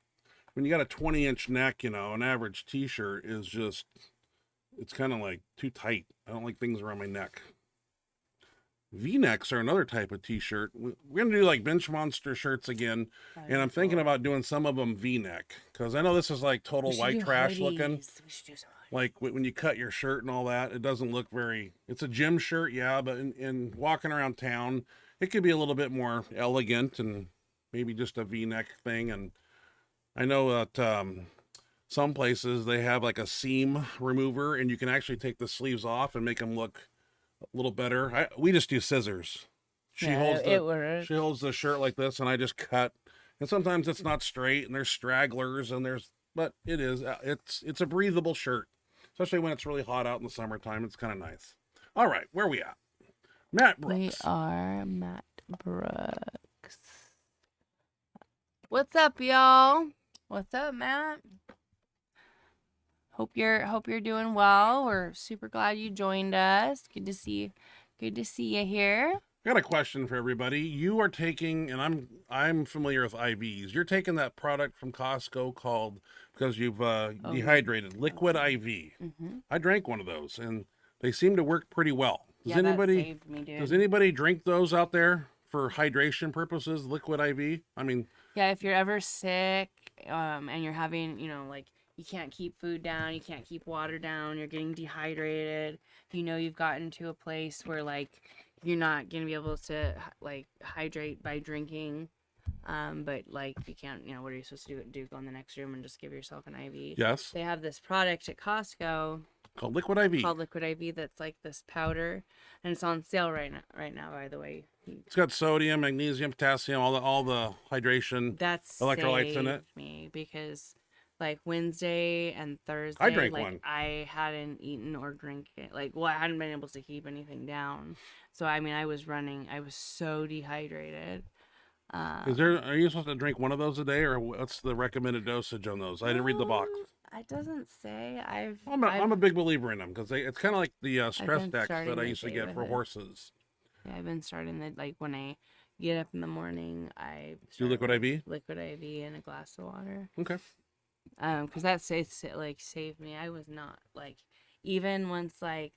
when you got a 20-inch neck, an average t-shirt is just, it's kind of like too tight. I don't like things around my neck. V-necks are another type of t-shirt. We're going to do like Benchmonster shirts again. And I'm thinking about doing some of them V-neck. Because I know this is like total white trash looking. Like when you cut your shirt and all that, it doesn't look very... It's a gym shirt, yeah. But in walking around town, it could be a little bit more elegant and maybe just a V-neck thing. And I know that some places they have like a seam remover. And you can actually take the sleeves off and make them look a little better. We just do scissors. She holds the shirt like this, and I just cut. And sometimes it's not straight, and there's stragglers, but it's a breathable shirt, especially when it's really hot out in the summertime. It's kind of nice. All right, where are we at? Matt Brooks. We are Matt Brooks. What's up, y'all? What's up, Matt? Hope you're doing well. We're super glad you joined us. Good to see you here. I got a question for everybody. You are taking, and I'm familiar with IVs. You're taking that product from Costco called, because you've dehydrated, Liquid IV. Mm-hmm. I drank one of those, and they seem to work pretty well. That saved me, dude. Does anybody drink those out there for hydration purposes? Liquid IV. I mean, yeah. If you're ever sick, and you're having, like, you can't keep food down, you can't keep water down, you're getting dehydrated, you've gotten to a place where, like, you're not going to be able to, like, hydrate by drinking, but, like, you can't, what are you supposed to do? Go in the next room and just give yourself an IV? Yes. They have this product at Costco called Liquid IV. That's like this powder, and it's on sale right now, by the way. It's got sodium, magnesium, potassium, all the hydration, electrolytes in it. Me, because... like Wednesday and Thursday, I drank one. I hadn't eaten or drank it. I hadn't been able to keep anything down. So, I mean, I was so dehydrated. Are you supposed to drink one of those a day, or what's the recommended dosage on those? I didn't read the box. It doesn't say. I'm a big believer in them, because it's kind of like the stress decks that I used to get for horses. Yeah, I've been starting when I get up in the morning, I do Liquid IV? Liquid IV in a glass of water. Okay. Because that saved me. I was not, even once, the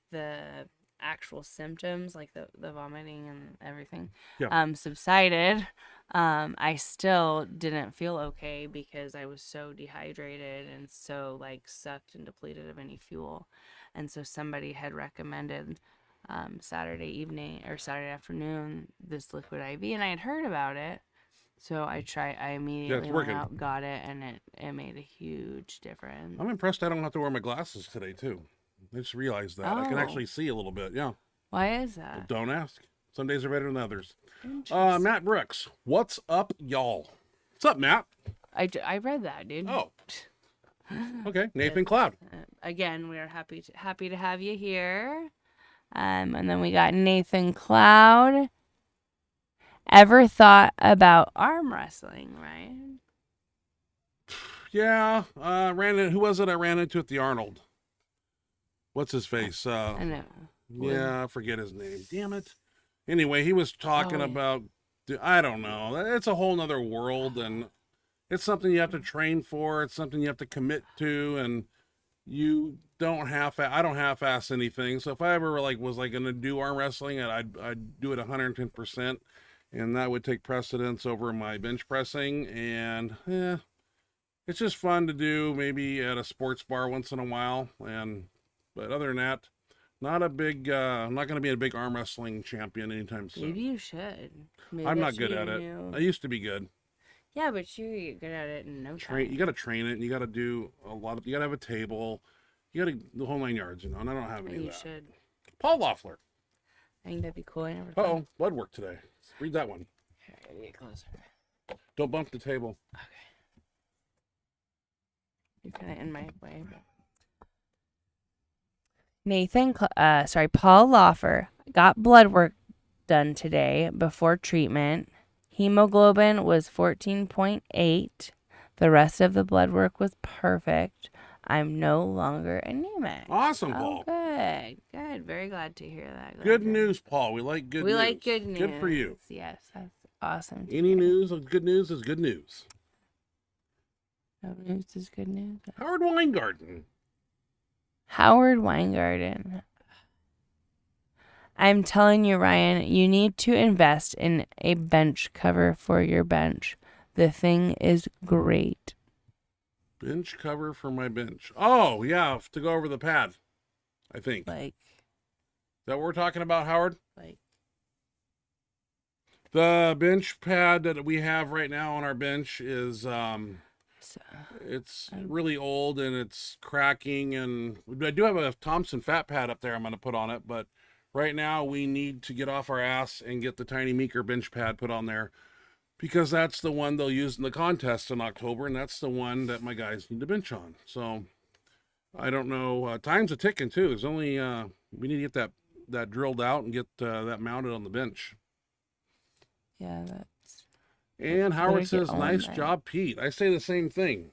actual symptoms, like the vomiting and everything, subsided, I still didn't feel okay because I was so dehydrated and so, sucked and depleted of any fuel. And so somebody had recommended Saturday evening or Saturday afternoon this Liquid IV, and I had heard about it. So I immediately went out, got it, and it made a huge difference. I'm impressed I don't have to wear my glasses today, too. I just realized that. I can actually see a little bit. Yeah. Why is that? Don't ask. Some days are better than others. Interesting. Matt Brooks, what's up, y'all? What's up, Matt? I read that, dude. Oh. Okay, Nathan Cloud. Again, we are happy to have you here. And then we got Nathan Cloud. Ever thought about arm wrestling, right? Yeah, who was it I ran into at the Arnold? What's his face? I know. Yeah, I forget his name. Damn it. Anyway, he was talking about, I don't know. It's a whole nother world, and it's something you have to train for. It's something you have to commit to, and you don't I don't half-ass anything. So if I ever was going to do arm wrestling, I'd do it 110%, and that would take precedence over my bench pressing. And it's just fun to do, maybe at a sports bar once in a while. But other than that, not a big. I'm not going to be a big arm wrestling champion anytime soon. Maybe you should. Maybe I'm not good at it. I used to be good. Yeah, but you get good at it in no time. You got to train it. And you got to do a lot of. You got to have a table. You got to the whole 9 yards, And I don't have any of that. You should. Paul Loeffler. I think that'd be cool. I never. Oh, blood work today. Read that one. Okay, I gotta get closer. Don't bump the table. Okay. You're kind of in my way. Paul Loeffler got blood work done today before treatment. Hemoglobin was 14.8. The rest of the blood work was perfect. I'm no longer anemic. Awesome, Oh, Paul. good. Very glad to hear that. Good news, Paul. We like good news. We like good news. Good for you. Yes, that's awesome. Any news of good news is good news. No news is good news. Howard Weingarten. Howard Weingarten. I'm telling you, Ryan, you need to invest in a bench cover for your bench. The thing is great. Bench cover for my bench. Oh, yeah, to go over the pad, I think. Like. Is that what we're talking about, Howard? Like. The bench pad that we have right now on our bench is it's really old and it's cracking, and I do have a Thompson fat pad up there I'm going to put on it, but right now we need to get off our ass and get the Tiny Meeker bench pad put on there, because that's the one they'll use in the contest in October, and that's the one that my guys need to bench on. So I don't know. Time's a ticking too. There's only we need to get that drilled out and get that mounted on the bench. Yeah, And Howard says, nice job, Pete. I say the same thing.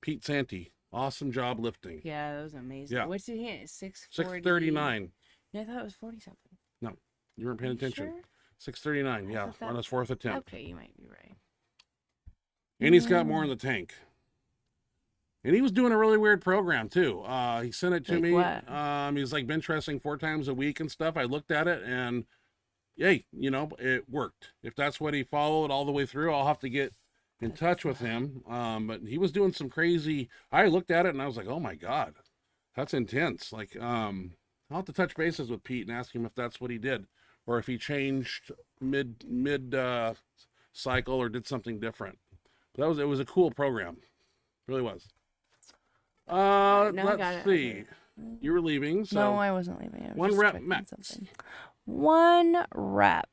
Pete Santee, awesome job lifting. Yeah, that was amazing. Yeah. What's it hit? 639. Yeah, I thought it was 40 something. No, you weren't paying attention. Sure? 639, yeah, on his fourth attempt. Okay, you might be right. And he's got more in the tank. And he was doing a really weird program too. He sent it to me. What? He was bench pressing 4 times a week and stuff. I looked at it and hey, it worked. If that's what he followed all the way through, I'll have to get in touch with him. But he was doing some crazy. I looked at it and I was like, oh my God, that's intense. I'll have to touch bases with Pete and ask him if that's what he did, or if he changed mid cycle or did something different. But it was a cool program. It really was. Let's see. You were leaving, so No, I wasn't leaving. I was one just rep checking max. something. 1 rep.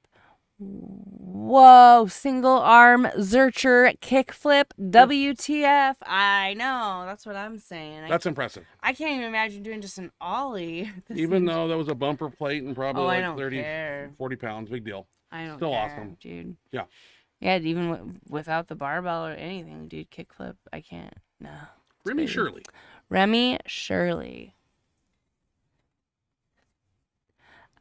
Whoa, single arm Zercher kickflip. WTF. I know. That's what I'm saying. That's impressive. I can't even imagine doing just an ollie. Even though that was a bumper plate and probably I like don't 30, care. 40 pounds. Big deal. I don't Still care, awesome. dude. Yeah. Yeah, even without the barbell or anything, dude, kickflip, I can't. No. Remy crazy. Shirley. Remy Shirley.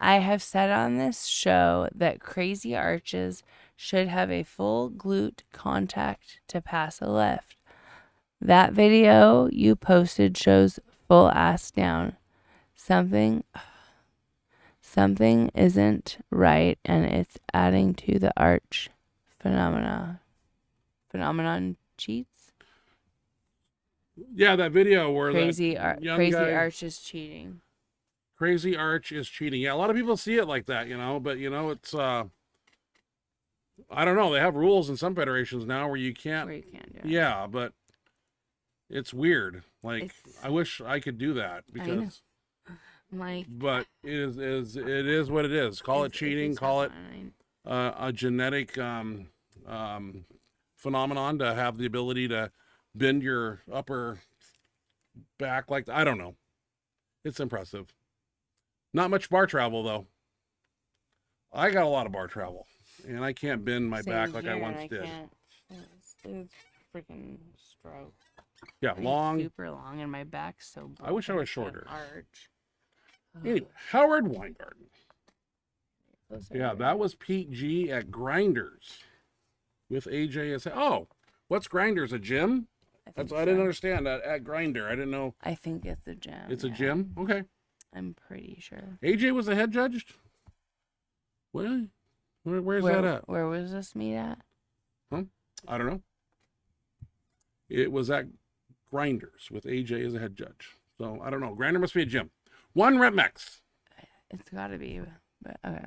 I have said on this show that crazy arches should have a full glute contact to pass a lift. That video you posted shows full ass down. Something isn't right, and it's adding to the arch phenomenon cheats. Yeah, that video where Crazy guy, arch is cheating. Crazy arch is cheating. Yeah, a lot of people see it like that, but it's I don't know. They have rules in some federations now where you can't. Where you can't do it. Yeah, but It's weird. Like, It's- I wish I could do that I know. because, Like, but it is what it is. Call it it's cheating. a tough Call it one. a genetic phenomenon to have the ability to bend your upper back like I don't know. It's impressive. Not much bar travel though. I got a lot of bar travel, and I can't bend my Same back like I here, once and did. can't- It's freaking stroke. Yeah, Like, long. super long, and my back's so. I wish I broken, was shorter. can't arch. Anyway, Howard Weingarten. Those Yeah, are- that was Pete G at Grinders with AJ as oh, what's Grinders? A gym? think I didn't so. understand that at Grinder. I didn't know I think it's a gym. it's a yeah. gym. Okay. I'm pretty sure. AJ was the head judge. Well, where's that at? Where was this meet at? I don't know. It was at Grinders with AJ as a head judge. So I don't know. Grinder must be a gym. One rep max. It's got to be. But okay.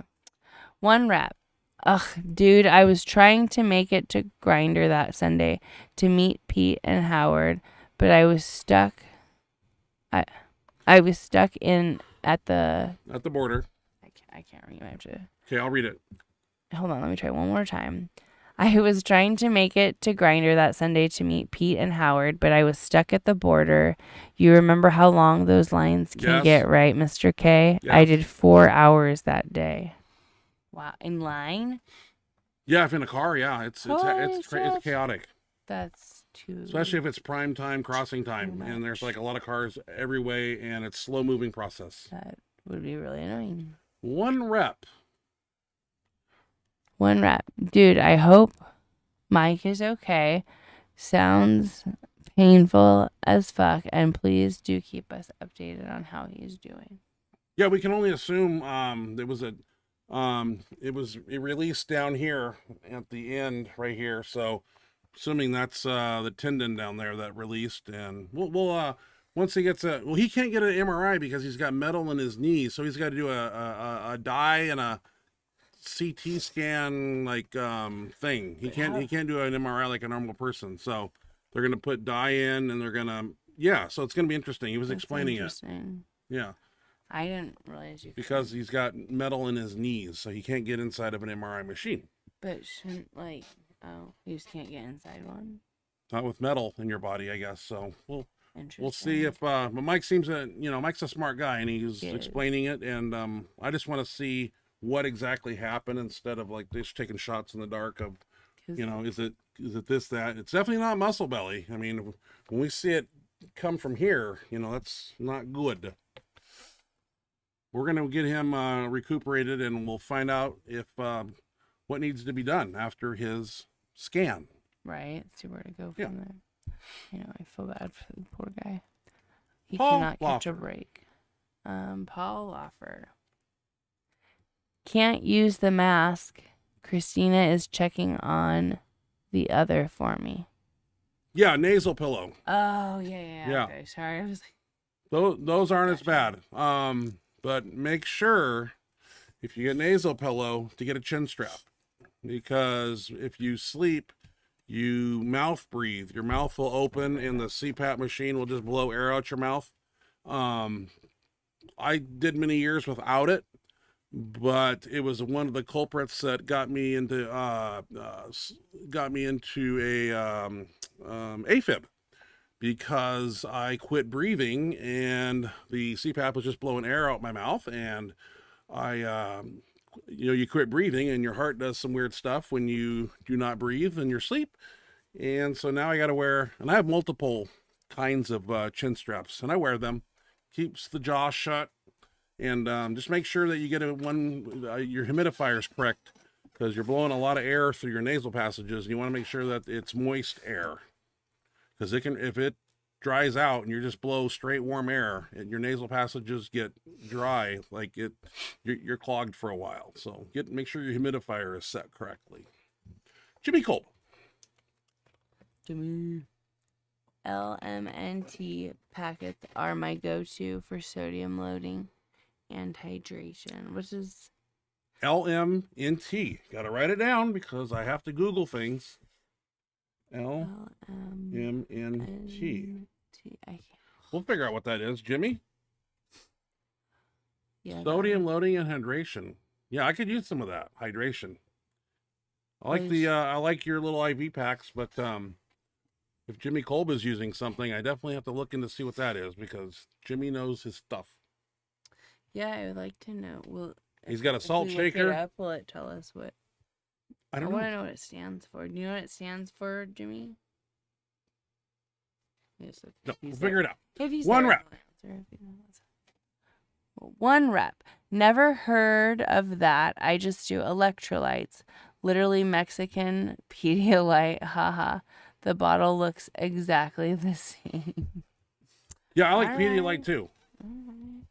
1 rep. Ugh, dude, I was trying to make it to Grinder that Sunday to meet Pete and Howard, but I was stuck. I was stuck in at the Border. I can't read. I have to. Okay, I'll read it. Hold on, let me try one more time. I was trying to make it to Grinder that Sunday to meet Pete and Howard, but I was stuck at the border. You remember how long those lines can Yes. get, right, Mr. K? I Yes. did 4 hours that day. Wow, in line? Yeah, if in a car, yeah, it's Holy shit. chaotic, That's too. especially if it's prime time crossing time, Too and there's much. like a lot of cars every way, and it's slow moving process. That would be really annoying. 1 rep. 1 rep. Dude, I hope Mike is okay. Sounds painful as fuck, and please do keep us updated on how he's doing. Yeah, we can only assume it released down here at the end right here. So assuming that's the tendon down there that released, and we'll once he gets he can't get an MRI because he's got metal in his knees, so he's got to do a dye and a CT scan like thing. He can't do an MRI like a normal person. So they're gonna put dye in, and they're gonna so it's gonna be interesting. He was That's explaining it. interesting. Yeah. I didn't realize you. Because he's got metal in his knees, so he can't get inside of an MRI machine. But shouldn't you just can't get inside one. Not with metal in your body, I guess. So we'll Interesting. see if but Mike seems Mike's a smart guy, and he's He is. explaining it, and I just want to see what exactly happened instead of like just taking shots in the dark of 'Cause is it this that. It's definitely not muscle belly. I mean, when we see it come from here, that's not good. We're going to get him recuperated, and we'll find out if what needs to be done after his scan. right, see where to go Yeah. from there. I feel bad for the poor guy. He Paul cannot catch a Loffer. break. Paul Loffer. Can't use the mask. Christina is checking on the other for me. Yeah, nasal pillow. Oh, yeah. Yeah. Okay, sorry. I was like, Those aren't as bad. But make sure if you get nasal pillow to get a chin strap, because if you sleep, you mouth breathe. Your mouth will open, and the CPAP machine will just blow air out your mouth. I did many years without it, but it was one of the culprits that got me into a AFib, because I quit breathing and the CPAP was just blowing air out my mouth, and I you quit breathing and your heart does some weird stuff when you do not breathe in your sleep. And so now I got to wear, and I have multiple kinds of chin straps, and I wear them. Keeps the jaw shut, and just make sure that you get your humidifier is correct, because you're blowing a lot of air through your nasal passages, and you want to make sure that it's moist air, because if it dries out and you just blow straight warm air and your nasal passages get dry, like you're clogged for a while. So make sure your humidifier is set correctly. Jimmy Kolb. Jimmy. LMNT packets are my go-to for sodium loading and hydration, which is LMNT. Got to write it down because I have to Google things. LMNT. I can't. We'll figure out what that is, Jimmy. Yeah. Sodium loading and hydration. Yeah, I could use some of that hydration. I like I like your little IV packs, but if Jimmy Kolb is using something, I definitely have to look into see what that is because Jimmy knows his stuff. Yeah, I would like to know. Well, He's got a salt if we shaker. Look it up, will it tell us what? I don't want know. to know what it stands for. Do you know what it stands for, Jimmy? Yes, No, we'll figure it out. If you One rep. One rep. Never heard of that. I just do electrolytes. Literally Mexican Pedialyte. Haha. The bottle looks exactly the same. Yeah, I like All Pedialyte right. too. All right.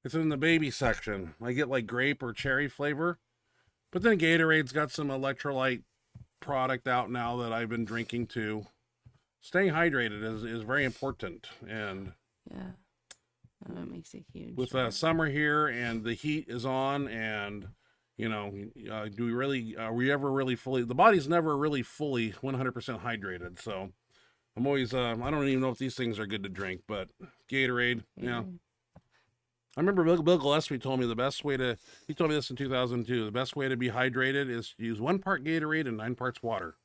It's in the baby section. I get like grape or cherry flavor. But then Gatorade's got some electrolyte product out now that I've been drinking too. Staying hydrated is very important. And Yeah. That makes a huge with difference. summer here and the heat is on and, you know, do we really, are we ever really fully, the body's never really fully 100% hydrated. So I'm always, I don't even know if these things are good to drink, but Gatorade, yeah. I remember Bill Gillespie told me the best way to, he told me this in 2002, the best way to be hydrated is to use 1 part Gatorade and 9 parts water.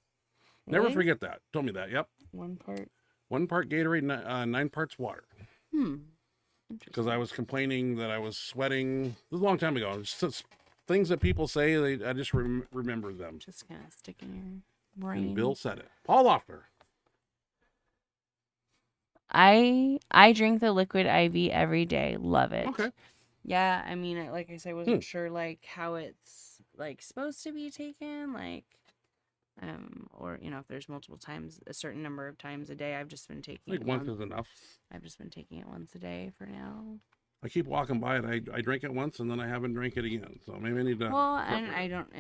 Never Really? forget that. Told me that, yep. 1 part. 1 part Gatorade, 9 parts water. Because I was complaining that I was sweating. This was a long time ago. It's just things that people say, I just remember them. Just kind of stick in your brain. And Bill said it. Paul Loeffler. I drink the liquid IV every day. Love it. Okay. Yeah, I mean, like I said, I wasn't sure like how it's like supposed to be taken, like, or you know, if there's multiple times, a certain number of times a day. I've just been taking Like it once is enough. I've just been taking it once a day for now. I keep walking by it. I drink it once and then I haven't drank it again. So maybe I need to. Well, and I don't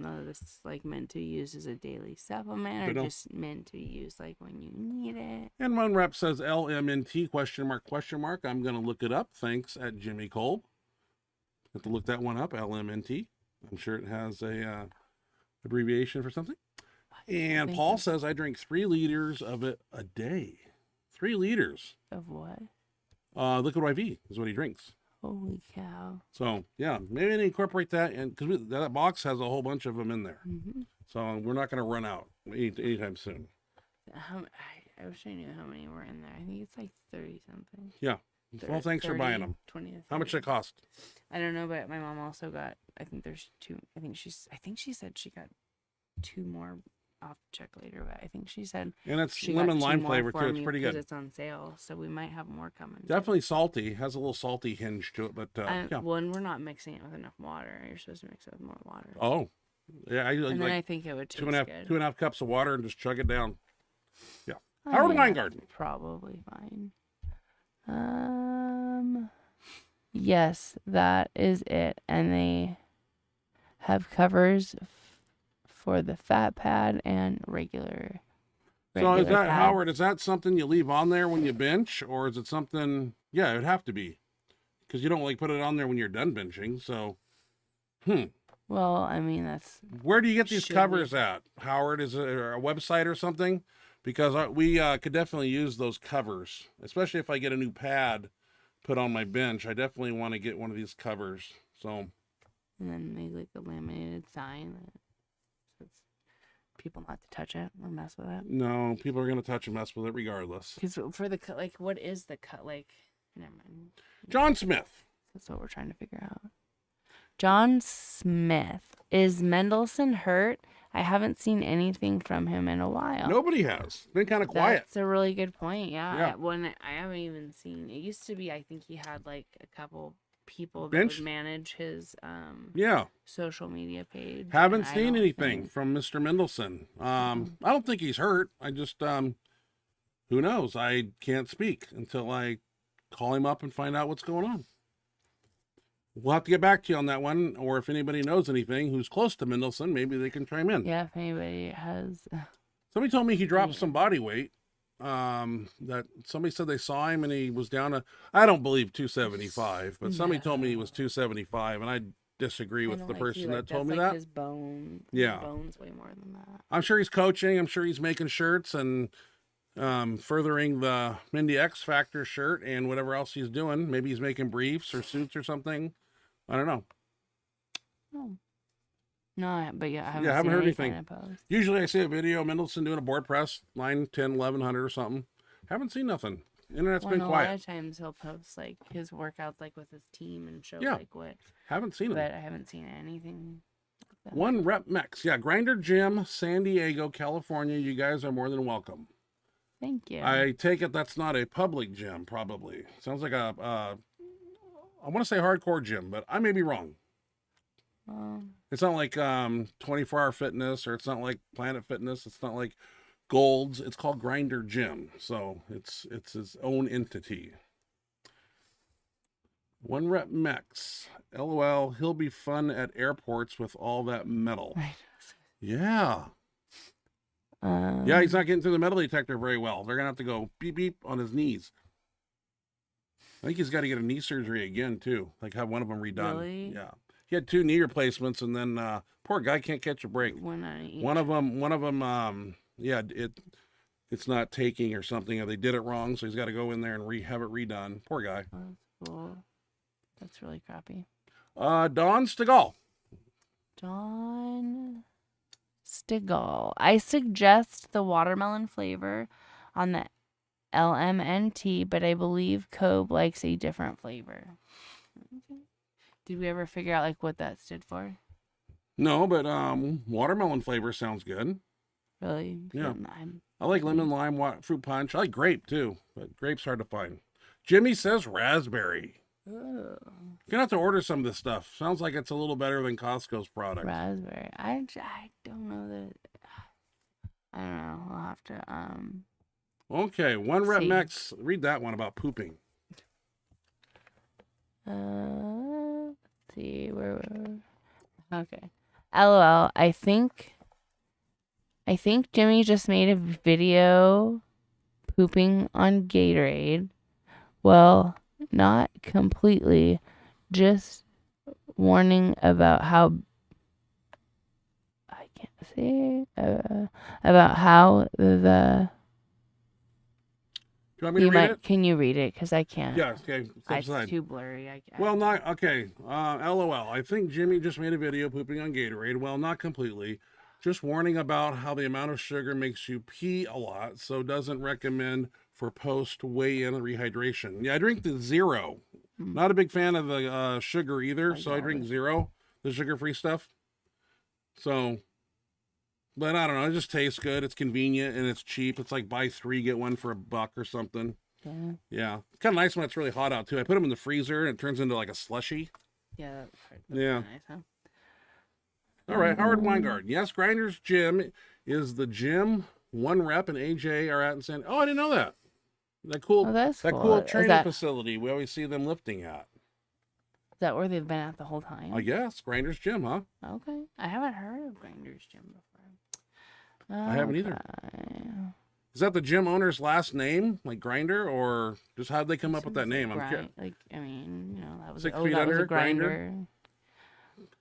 know that this is like meant to use as a daily supplement or just meant to use like when you need it. And one rep says LMNT ? I'm going to look it up. Thanks at Jimmy Kolb. Have to look that one up. LMNT. I'm sure it has a abbreviation for something. And Paul says I drink 3 liters of it a day. 3 liters. Of what? Liquid IV is what he drinks. Holy cow. So, yeah, maybe I need to incorporate that. And because that box has a whole bunch of them in there. So we're not going to run out anytime soon. I wish I knew how many were in there. I think it's like 30 something. Yeah. Well, thanks for buying them. 20 to 30. How much did it cost? I don't know, but my mom also got, I think there's 2. I think she said she got 2 more. I'll have to check later, but I think she said. And it's she lemon got 2 lime more flavor for too. It's me pretty because good. It's on sale, so we might have more coming. Definitely salty. Has a little salty hinge to it, but yeah. Well, and we're not mixing it with enough water. You're supposed to mix it with more water. Oh, yeah. And then I think it would taste good. 2.5 cups of water and just chug it down. Yeah. Howard Weingarten. Probably fine. Yes, that is it. And they have covers for the fat pad and regular. So is that, pads. Howard, is that something you leave on there when you bench, or is it something, yeah, it would have to be, because you don't like put it on there when you're done benching. So, Well, I mean, that's. Where do you get these covers at, Howard? Is it a website or something? Because we could definitely use those covers, especially if I get a new pad put on my bench. I definitely want to get one of these covers. So. And then make like a laminated sign that says people not to touch it or mess with it. No, people are going to touch and mess with it regardless. Because for the cut, like, what is the cut? Like, never mind. John Smith. That's what we're trying to figure out. John Smith. Is Mendelsohn hurt? I haven't seen anything from him in a while. Nobody has. It's been kind of quiet. That's a really good point. Yeah. Yeah. I haven't even seen. It used to be. I think he had like a couple people that would manage his social media page. Haven't seen anything from Mr. Mendelsohn. I don't think he's hurt. I just who knows? I can't speak until I call him up and find out what's going on. We'll have to get back to you on that one, or if anybody knows anything who's close to Mendelsohn, maybe they can chime in. Yeah, if anybody has. Somebody told me he dropped some body weight. That somebody said they saw him and he was down to, I don't believe 275, but somebody told me he was 275, and I disagree with the person that told me that. His bone. Yeah. His bone's way more than that. I'm sure he's coaching. I'm sure he's making shirts, and furthering the Mindy X Factor shirt and whatever else he's doing. Maybe he's making briefs or suits or something. I don't know. Oh. No, but yeah, I haven't, Haven't seen heard any anything. kind of post. Usually I see a video of Mendelsohn doing a board press, 9, 10, 1100 or something. Haven't seen nothing. Internet's been A quiet. lot of times he'll post like his workouts like with his team and show Yeah. like what. Haven't seen But it. I haven't seen anything. Like that. One Rep Mex. Yeah, Grinder Gym, San Diego, California. You guys are more than welcome. Thank you. I take it that's not a public gym, probably. Sounds like a, I want to say hardcore gym, but I may be wrong. It's not like 24-hour fitness, or it's not like Planet Fitness. It's not like Gold's. It's called Grinder Gym. So it's its own entity. One Rep Mex. LOL, he'll be fun at airports with all that metal. Right. Yeah. Yeah, he's not getting through the metal detector very well. They're going to have to go beep, beep on his knees. I think he's got to get a knee surgery again, too. Like have one of them redone. Really? Yeah. He had 2 knee replacements, and then poor guy can't catch a break. One on each. One of them, yeah, it's not taking or something, or they did it wrong, so he's got to go in there and have it redone. Poor guy. Oh, that's cool. That's really crappy. Don Stegall. Don Stegall. I suggest the watermelon flavor on the LMNT, but I believe Cobe likes a different flavor. Okay. Did we ever figure out like what that stood for? No, but watermelon flavor sounds good. Really? Yeah. I like lemon, lime, fruit punch. I like grape too, but grape's hard to find. Jimmy says raspberry. Oh. You're gonna have to order some of this stuff. Sounds like it's a little better than Costco's product. Raspberry. I don't know that. I don't know. I'll have to Okay, One Rep see. Mex. Read that one about pooping. Let's see where. Okay. LOL. I think Jimmy just made a video pooping on Gatorade. Well, not completely. Just warning about how I can't say about how the. Do you want me to read it? Can you read it? Because I can't. Yeah, okay. It's too blurry. Well, not okay. LOL. I think Jimmy just made a video pooping on Gatorade. Well, not completely. Just warning about how the amount of sugar makes you pee a lot, so doesn't recommend for post weigh-in rehydration. Yeah, I drink the zero. Not a big fan of the sugar either, so I drink zero, the sugar-free stuff. So, but I don't know. It just tastes good. It's convenient and it's cheap. It's like buy 3 get 1 for $1 or something. Yeah. It's kind of nice when it's really hot out too. I put them in the freezer and it turns into like a slushy. Yeah. That's Yeah. nice, huh? All right, Howard Weingard. Yes, Grinder's Gym is the gym One Rep and AJ are at in San. Oh, I didn't know that. That cool. Oh, that's that cool. cool Is training that- facility we always see them lifting at. Is that where they've been at the whole time? I guess Grinder's Gym, huh? Okay. I haven't heard of Grinder's Gym before. I haven't either. Okay. Is that the gym owner's last name, like Grinder, or just how'd they come up with that name? I'm curious. Like, I mean, that was 6 that feet was under, a grinder.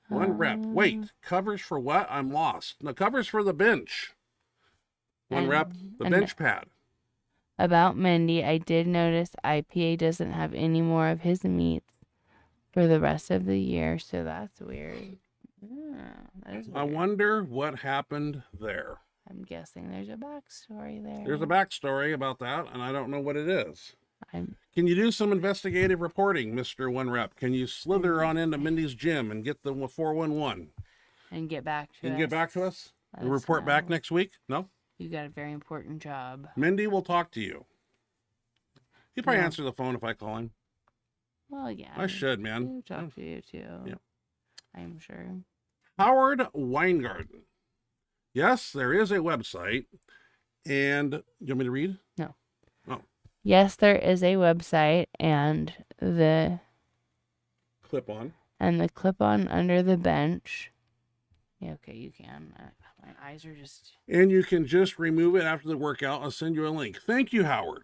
One Rep. Wait, covers for what? I'm lost. No, covers for the bench. One Rep, the bench pad. About Mindy, I did notice IPA doesn't have any more of his meats for the rest of the year, so that's weird. That is weird. I wonder what happened there. I'm guessing there's a backstory there. There's a backstory about that, and I don't know what it is. I'm Can you do some investigative reporting, Mr. One Rep? Can you slither on into Mindy's gym and get the 411? and get back to Can you us. get back to us? And Let us report back know. next week? No? You got a very important job. Mindy will talk to you. He'll probably Yeah. answer the phone if I call him. Well, yeah. I should, man. He'll talk to you too. Yeah. I'm sure. Howard Weingarten. Yes, there is a website. And you want me to read? No. Oh, Yes, there is a website and the clip on. clip-on under the bench. Yeah, okay, you can. My eyes are just. And you can just remove it after the workout. I'll send you a link. Thank you, Howard.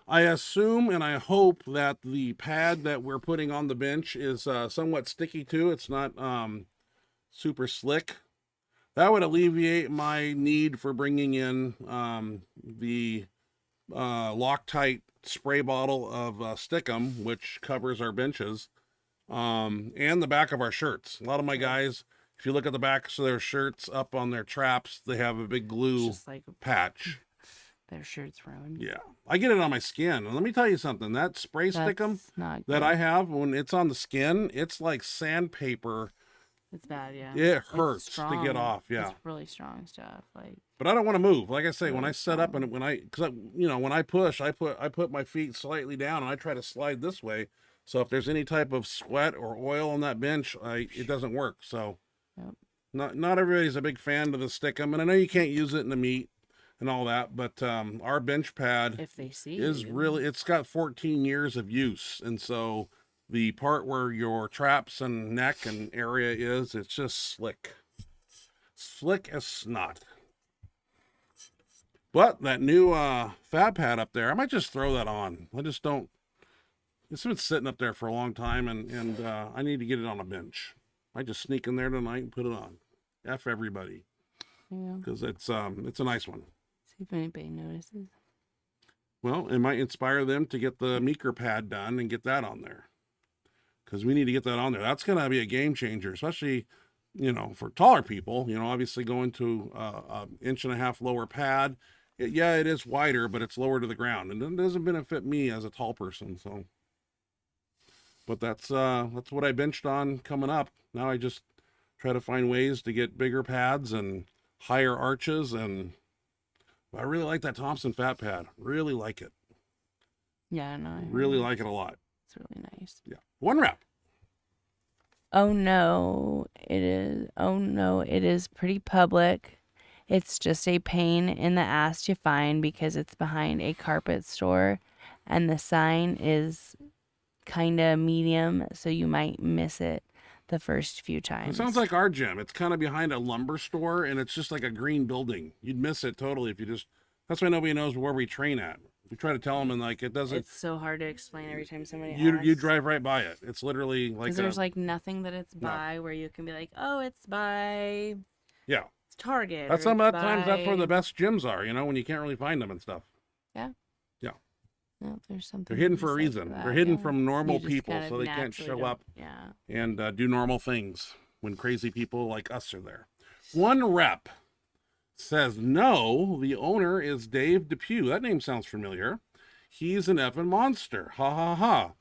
I assume and I hope that the pad that we're putting on the bench is somewhat sticky too. It's not super slick. That would alleviate my need for bringing in the Loctite spray bottle of Stickum, which covers our benches, and the back of our shirts. A lot of my guys, if you look at the backs of their shirts up on their traps, they have a big glue Just like patch. their shirts ruined. Yeah, I get it on my skin. And let me tell you something. That spray Stickum that I have, when it's on the skin, it's like sandpaper. It's bad, yeah. It hurts to get off. Yeah, it's really strong stuff. Like, but I don't want to move. Like I say, when really I set up and when I push, I put my feet slightly down and I try to slide this way. So if there's any type of sweat or oil on that bench, it doesn't work. So yep. not everybody's a big fan of the Stickum, and I know you can't use it in the meat and all that, but our bench pad if they see is really, it's got 14 years of use, and so the part where your traps and neck and area is, it's just slick as snot. But that new fab pad up there, I might just throw that on. I just don't. It's been sitting up there for a long time, and I need to get it on a bench. I just sneak in there tonight and put it on. F everybody, because it's a nice one. See if anybody notices. Well, it might inspire them to get the Meeker pad done and get that on there, because we need to get that on there. That's going to be a game changer, especially, for taller people. Obviously going to an 1.5 inch lower pad. It is wider, but it's lower to the ground, and it doesn't benefit me as a tall person. So, but that's what I benched on coming up. Now I just try to find ways to get bigger pads and higher arches, and I really like that Thompson fat pad. Really like it. Yeah, no. I really like it a lot. It's really nice. Yeah. One wrap. Oh no, it is. Oh no, it is pretty public. It's just a pain in the ass to find because it's behind a carpet store and the sign is kind of medium, so you might miss it the first few times. It sounds like our gym. It's kind of behind a lumber store, and it's just like a green building. You'd miss it totally if you just. That's why nobody knows where we train at. We try to tell them, and like it doesn't. It's so hard to explain every time somebody asks. You drive right by it. It's literally like. Because there's like nothing that it's by where you can be like, oh, it's by. Yeah. It's Target. That's some of the times that's where the best gyms are. When you can't really find them and stuff. Yeah. Yeah. No, there's something. They're hidden for a reason. They're hidden from normal people, so they naturally can't show up. Yeah. And do normal things when crazy people like us are there. One rep says, no, the owner is Dave Depew. That name sounds familiar. He's an effing monster. Ha ha ha.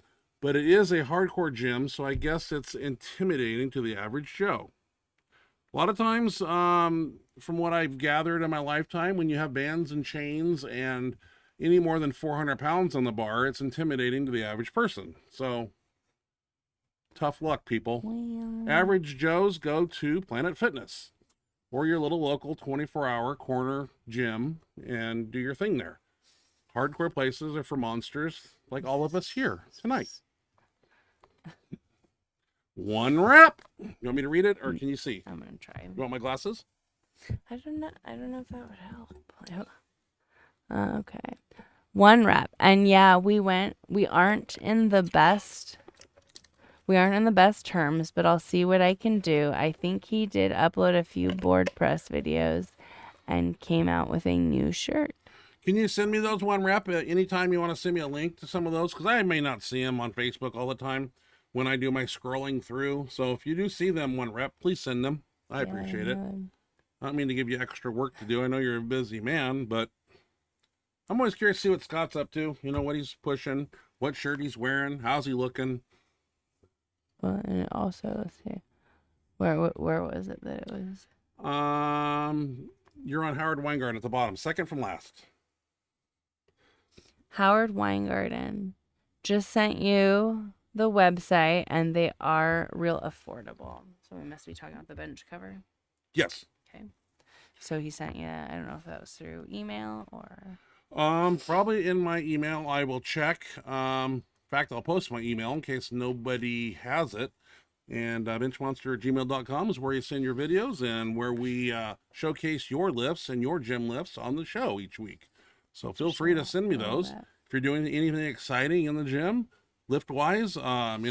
But it is a hardcore gym, so I guess it's intimidating to the average Joe. A lot of times, from what I've gathered in my lifetime, when you have bands and chains and any more than 400 pounds on the bar, it's intimidating to the average person. So, tough luck, people. Well. Average Joes go to Planet Fitness or your little local 24-hour corner gym and do your thing there. Hardcore places are for monsters like all of us here tonight. One rep. You want me to read it, or can you see? I'm gonna try. You want my glasses? I don't know if that would help. Okay. One rep. And yeah, we aren't in the best terms, but I'll see what I can do. I think he did upload a few board press videos and came out with a new shirt. Can you send me those one rep anytime you want to send me a link to some of those? Because I may not see them on Facebook all the time when I do my scrolling through. So if you do see them one rep, please send them. I appreciate it. I don't mean to give you extra work to do. I know you're a busy man, but I'm always curious to see what Scott's up to. What he's pushing, what shirt he's wearing, how's he looking. Well, and it also, let's see, where was it that it was? You're on Howard Weingarten at the bottom, second from last. Howard Weingarten just sent you the website, and they are real affordable. So we must be talking about the bench cover. Yes. Okay. So he sent you. I don't know if that was through email or. Probably in my email. I will check. In fact, I'll post my email in case nobody has it. And benchmonster@gmail.com is where you send your videos and where we showcase your lifts and your gym lifts on the show each week. So feel free to send me those. If you're doing anything exciting in the gym, lift-wise, in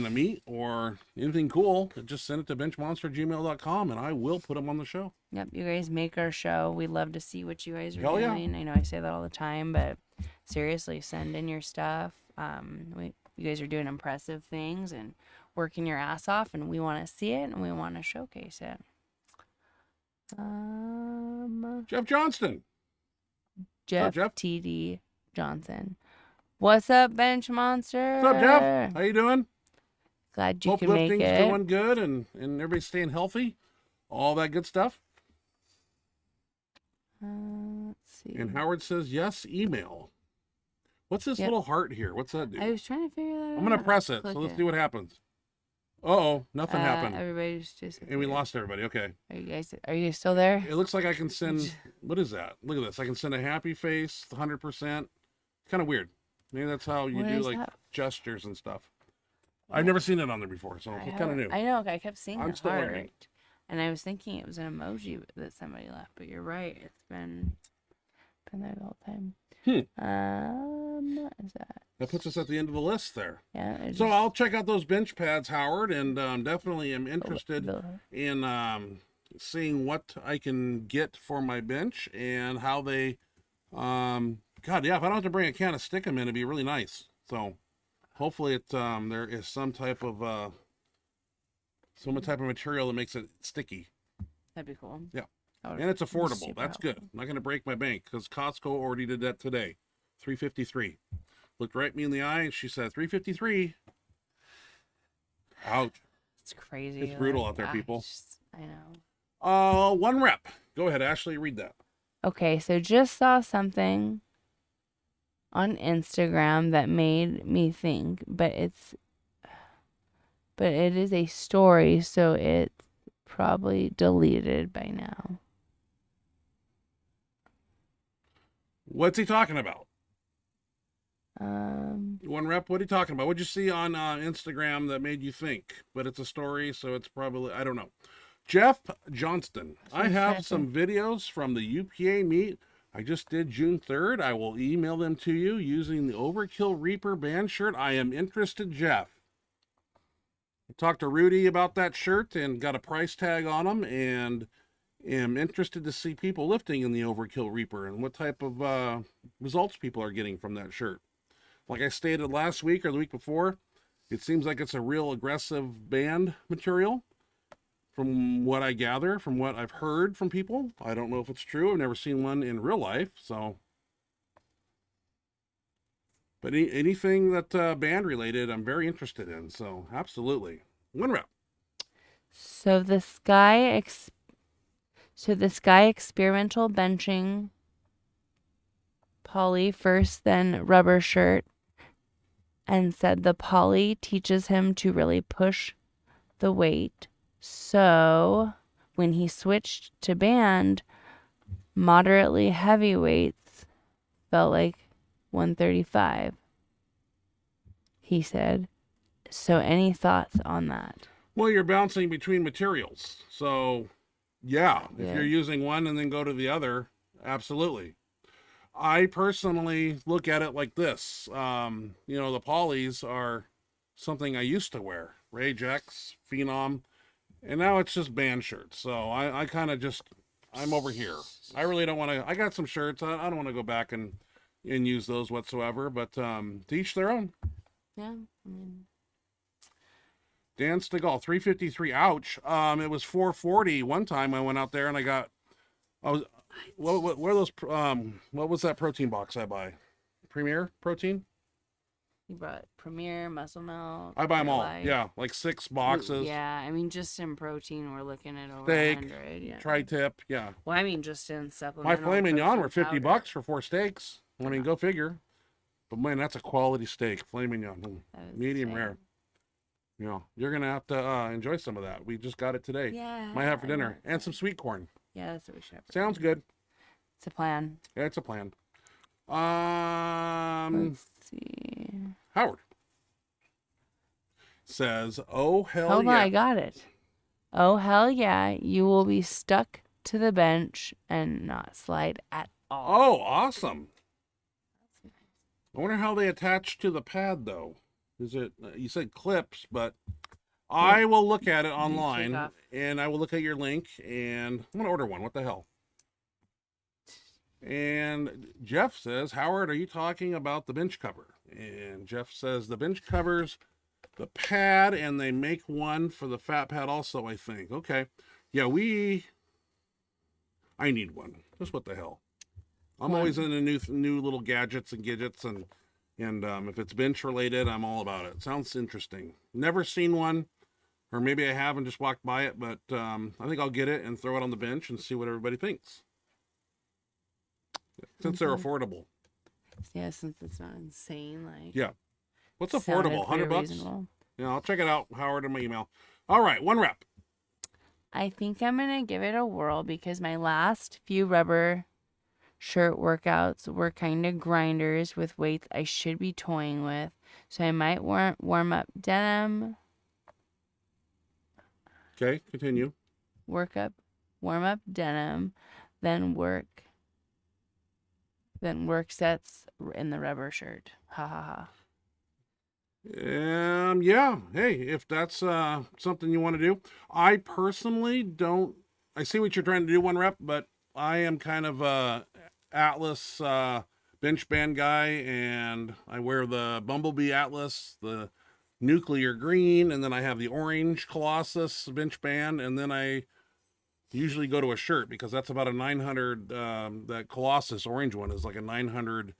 a meet or anything cool, just send it to benchmonster@gmail.com and I will put them on the show. Yep, you guys make our show. We love to see what you guys are Hell yeah. doing. I know I say that all the time, but seriously, send in your stuff. You guys are doing impressive things and working your ass off, and we want to see it and we want to showcase it. Jeff Johnston. Jeff, Jeff? TD Johnson. What's up, Bench Monster? What's up, Jeff? How you doing? Glad you Hope can make lifting's it. going good and everybody's staying healthy. All that good stuff. Let's see. And Howard says, yes, email. What's this little heart here? What's that do? I was trying to figure that out. I'm going to press it. Click So let's it. see what happens. Uh-oh, nothing happened. Everybody's just. And we lost everybody. Okay. Are you still there? It looks like I can send, what is that? Look at this. I can send a happy face, 100%. Kind of weird. Maybe that's how you What do is like that? gestures and stuff. I've never seen it on there before, so it's kind of new. I know. I kept seeing I'm the still heart, learning. and I was thinking it was an emoji that somebody left. But you're right. It's been there the whole time. What is that? That puts us at the end of the list there. Yeah. So I'll check out those bench pads, Howard, and definitely am interested the- in seeing what I can get for my bench and how they, God, yeah, if I don't have to bring a can of Stickum in, it'd be really nice. So hopefully there is some type of material that makes it sticky. That'd be cool. Yeah. That And it's would be affordable. super That's good. helpful. I'm not going to break my bank because Costco already did that today. $3.53. Looked right me in the eye and she said, $3.53. Ouch. It's crazy. It's brutal out there, people. I know. One rep. Go ahead, Ashley, read that. Okay, so just saw something on Instagram that made me think, but it is a story, so it's probably deleted by now. What's he talking about? Um, One rep, what are you talking about? What'd you see on Instagram that made you think? But it's a story, so it's probably, I don't know. Jeff Johnston. I have some videos from the UPA meet I just did June 3rd. I will email them to you using the Overkill Reaper band shirt. I am interested, Jeff. I talked to Rudy about that shirt and got a price tag on them and am interested to see people lifting in the Overkill Reaper and what type of results people are getting from that shirt. Like I stated last week or the week before, it seems like it's a real aggressive band material. From what I gather, from what I've heard from people. I don't know if it's true. I've never seen one in real life, so. But anything that band related, I'm very interested in, so absolutely. One rep. So the Sky experimental benching poly first, then rubber shirt, and said the poly teaches him to really push the weight. So when he switched to band, moderately heavy weights felt like 135, he said. So any thoughts on that? Well, you're bouncing between materials. So, yeah, if Yeah. you're using one and then go to the other, absolutely. I personally look at it like this. The polys are something I used to wear. Ragex, Phenom. And now it's just band shirts. So I kind of just, I'm over here. I really don't want to, I got some shirts. I don't want to go back and use those whatsoever. But to each their own. Yeah. I mean, Dan Stegall, 353. Ouch. It was 440 one time I went out there and what are those, what was that protein box I buy? Premier protein? he brought Premier, Muscle Melt. I buy them all. Life. Yeah, like 6 boxes. Yeah, I mean, just in protein, we're looking at over Steak, 100. Yeah. Tri-tip, yeah. Well, I mean, just in My supplemental. filet mignon were protein $50 powder. for 4 steaks. I mean, go figure. But man, that's a quality steak, filet mignon. That was Medium insane. rare. You know, you're gonna have to enjoy some of that. We just got it today. Yeah. Might have for I dinner want and some sweet corn. Yeah, that's what we should have. for Sounds dinner. good. It's a plan. Yeah, it's a plan. Let's see. Howard says, "Oh hell Hold yeah!" on, I got it. Oh, hell yeah. You will be stuck to the bench and not slide at all. Oh, awesome. I wonder how they attach to the pad though. Is it? You said clips, but I will look at it online, off. and I will look at your link, and I'm gonna order one. What the hell? And Jeff says, Howard, are you talking about the bench cover? And Jeff says the bench covers the pad, and they make one for the fat pad also, I think. Okay. Yeah, I need one. Just what the hell? I'm always into new little gadgets and gadgets, and if it's bench related, I'm all about it. Sounds interesting. Never seen one, or maybe I have and just walked by it, but I think I'll get it and throw it on the bench and see what everybody thinks. Since they're affordable. Yeah, since it's not insane, like. Yeah. What's affordable? $100? Reasonable. Yeah, I'll check it out, Howard, in my email. All right, one rep. I think I'm going to give it a whirl because my last few rubber shirt workouts were kind of grinders with weights I should be toying with. So I might warm up denim. Okay, continue. Warm up denim, then work sets in the rubber shirt. Ha ha ha. Yeah. Hey, if that's something you want to do, I personally don't. I see what you're trying to do, one rep, but I am kind of a Atlas bench band guy, and I wear the Bumblebee Atlas, the nuclear green, and then I have the orange Colossus bench band, and then I usually go to a shirt because that's about a 900. That Colossus orange one is like a 900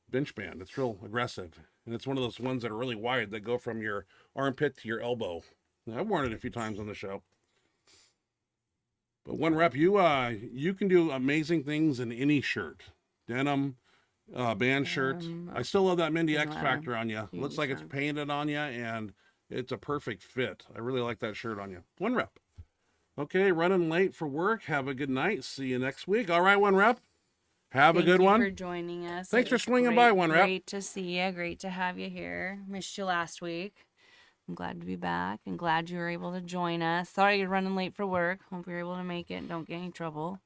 bench band. It's real aggressive, and it's one of those ones that are really wide that go from your armpit to your elbow. Now, I've worn it a few times on the show. But one rep, you can do amazing things in any shirt, denim, band shirt. I still love that Mindy X Factor on you. Looks like it's painted on you, and it's a perfect fit. I really like that shirt on you. One rep. Okay, running late for work. Have a good night. See you next week. All right, one rep. Have a good one. Thank you for joining us. Thanks for swinging by, one rep. Great to see you. Great to have you here. Missed you last week. I'm glad to be back and glad you were able to join us. Sorry you're running late for work. Hope you're able to make it and don't get any trouble.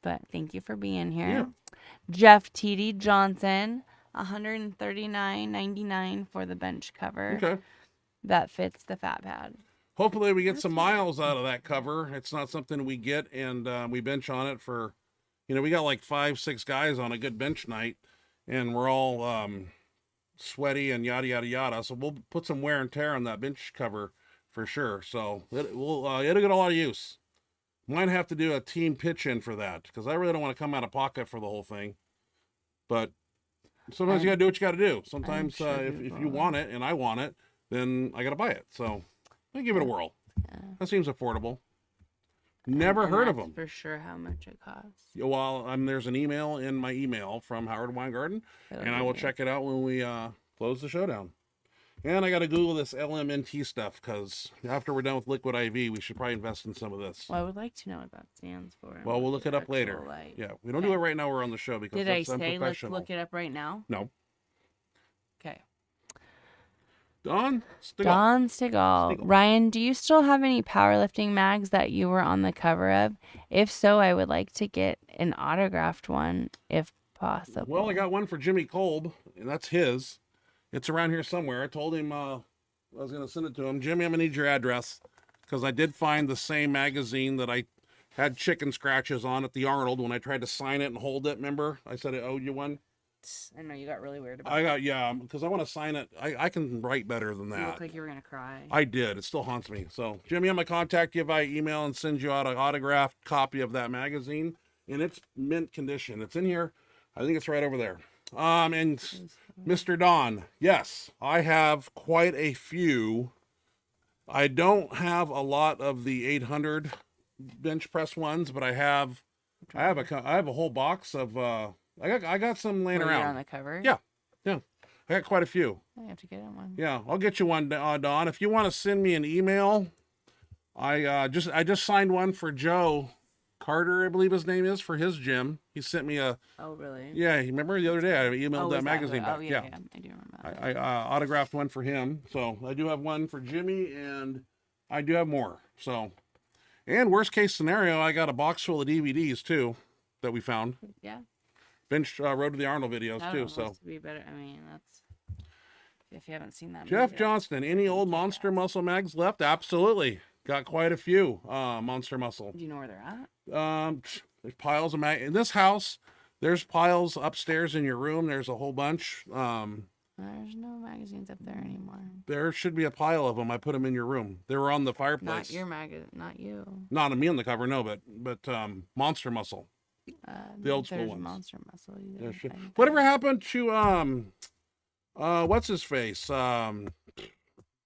But thank you for being here. Yeah. Jeff T.D. Johnson, $139.99 for the bench cover. Okay. That fits the fat pad. Hopefully we get some miles out of that cover. It's not something we get and we bench on it for, we got like 5-6 guys on a good bench night, and we're all sweaty and yada, yada, yada. So we'll put some wear and tear on that bench cover for sure. So it'll get a lot of use. Might have to do a team pitch in for that because I really don't want to come out of pocket for the whole thing. But sometimes you got to do what you got to do. Sometimes if you want it and I want it, then I got to buy it. So I'll give it a whirl. Yeah. That seems affordable. Never heard of them. For sure how much it costs. Well, there's an email in my email from Howard Weingarten, and I will check it out when we close the showdown. And I got to Google this LMNT stuff because after we're done with Liquid IV, we should probably invest in some of this. Well, I would like to know what that stands for. Well, we'll look it up later. Yeah, we don't do it right now. We're on the show because Did I say let's unprofessional. look it up right now? No. Okay. Don Stigall. Ryan, do you still have any powerlifting mags that you were on the cover of? If so, I would like to get an autographed one if possible. Well, I got one for Jimmy Kolb, and that's his. It's around here somewhere. I told him I was going to send it to him. Jimmy, I'm going to need your address because I did find the same magazine that I had chicken scratches on at the Arnold when I tried to sign it and hold it. Remember? I said I owed you one. I know you got really weird about it. Yeah, because I want to sign it. I can write better than that. You look like you were going to cry. I did. It still haunts me. So, Jimmy, I'm going to contact you via email and send you out an autographed copy of that magazine. And it's mint condition. It's in here. I think it's right over there. And Mr. Don, yes, I have quite a few. I don't have a lot of the 800 bench press ones, but I have a whole box of I got some laying around. On the cover? Yeah. I got quite a few. I have to get one. Yeah, I'll get you one, Don. If you want to send me an email, I just signed one for Joe Carter, I believe his name is, for his gym. He sent me a. Oh, really? Yeah, remember the other day I emailed that magazine back. Oh, yeah, I do remember that. I autographed one for him. So I do have one for Jimmy, and I do have more. So, and worst case scenario, I got a box full of DVDs too that we found. Yeah. Bench Road to the Arnold videos too. So to be better. I mean, that's if you haven't seen that. Jeff movie, Johnston, any old Monster Muscle mags left? Absolutely. Got quite a few Monster Muscle. do you know where they're at? There's piles of mag in this house. There's piles upstairs in your room. There's a whole bunch. There's no magazines up there anymore. There should be a pile of them. I put them in your room. They were on the fireplace. Not your magazine, not you. Not me on the cover, no, but Monster Muscle. The old school ones. Monster Muscle either. Whatever happened to what's his face?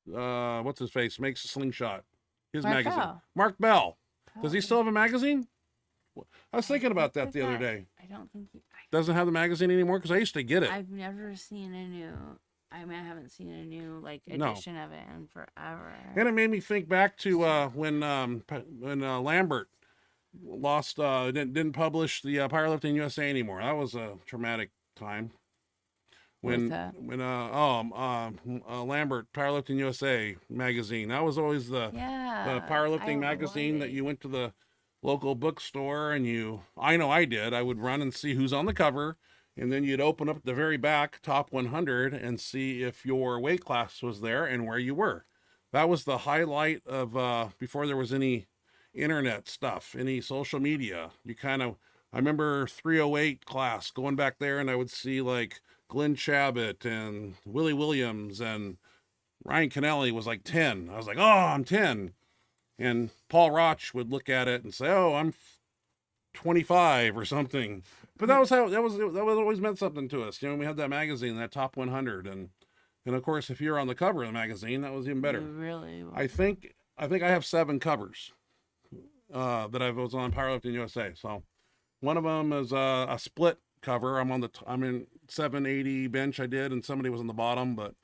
What's his face? Makes a slingshot. His Mark magazine. Bell. Mark Bell. Does he still have a magazine? I was thinking about that the other day. I don't think he Doesn't have the magazine anymore because I used to get it. I've never seen a new. I mean, I haven't seen a new edition of it in forever. And it made me think back to when Lambert lost, didn't publish the Powerlifting USA anymore. That was a traumatic time. When Lambert Powerlifting USA magazine. That was always the powerlifting magazine that you went to the local bookstore and I know I did. I would run and see who's on the cover, and then you'd open up the very back top 100 and see if your weight class was there and where you were. That was the highlight of before there was any internet stuff, any social media. I remember 308 class going back there, and I would see like Glenn Chabot and Willie Williams, and Ryan Kennelly was like 10. I was like, oh, I'm 10. And Paul Roch would look at it and say, oh, I'm 25 or something. But that always meant something to us. We had that magazine, that top 100. And of course, if you're on the cover of the magazine, that was even better. Really? I think I have 7 covers that I was on Powerlifting USA. So one of them is a split cover. I'm in 780 bench I did, and somebody was on the bottom, but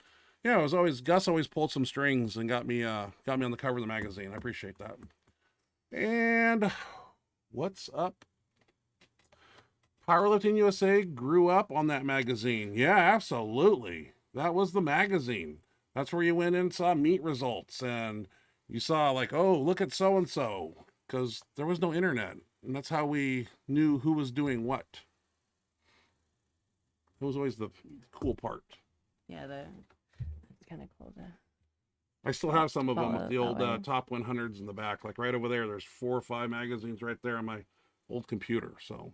yeah, it was always Gus always pulled some strings and got me on the cover of the magazine. I appreciate that. And what's up? Powerlifting USA grew up on that magazine. Yeah, absolutely. That was the magazine. That's where you went and saw meet results, and you saw like, oh, look at so and so, because there was no internet, and that's how we knew who was doing what. It was always the cool part. Yeah, that's kind of cool. I still have some of them with the old way. top 100s in the back. Like right over there, there's 4 or 5 magazines right there on my old computer. So,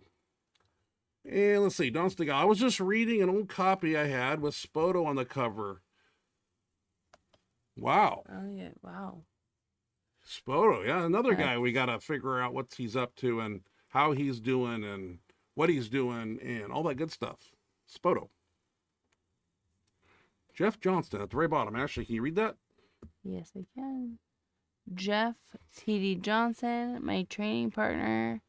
and let's see, Don Stig. I was just reading an old copy I had with Spoto on the cover. Wow. Oh yeah, wow. Spoto, yeah, another guy we got to figure out what he's up to and how he's doing and what he's doing and all that good stuff. Spoto. Jeff Johnston at the very bottom. Ashley, can you read that? Yes, I can. Jeff T.D. Johnson, my training partner,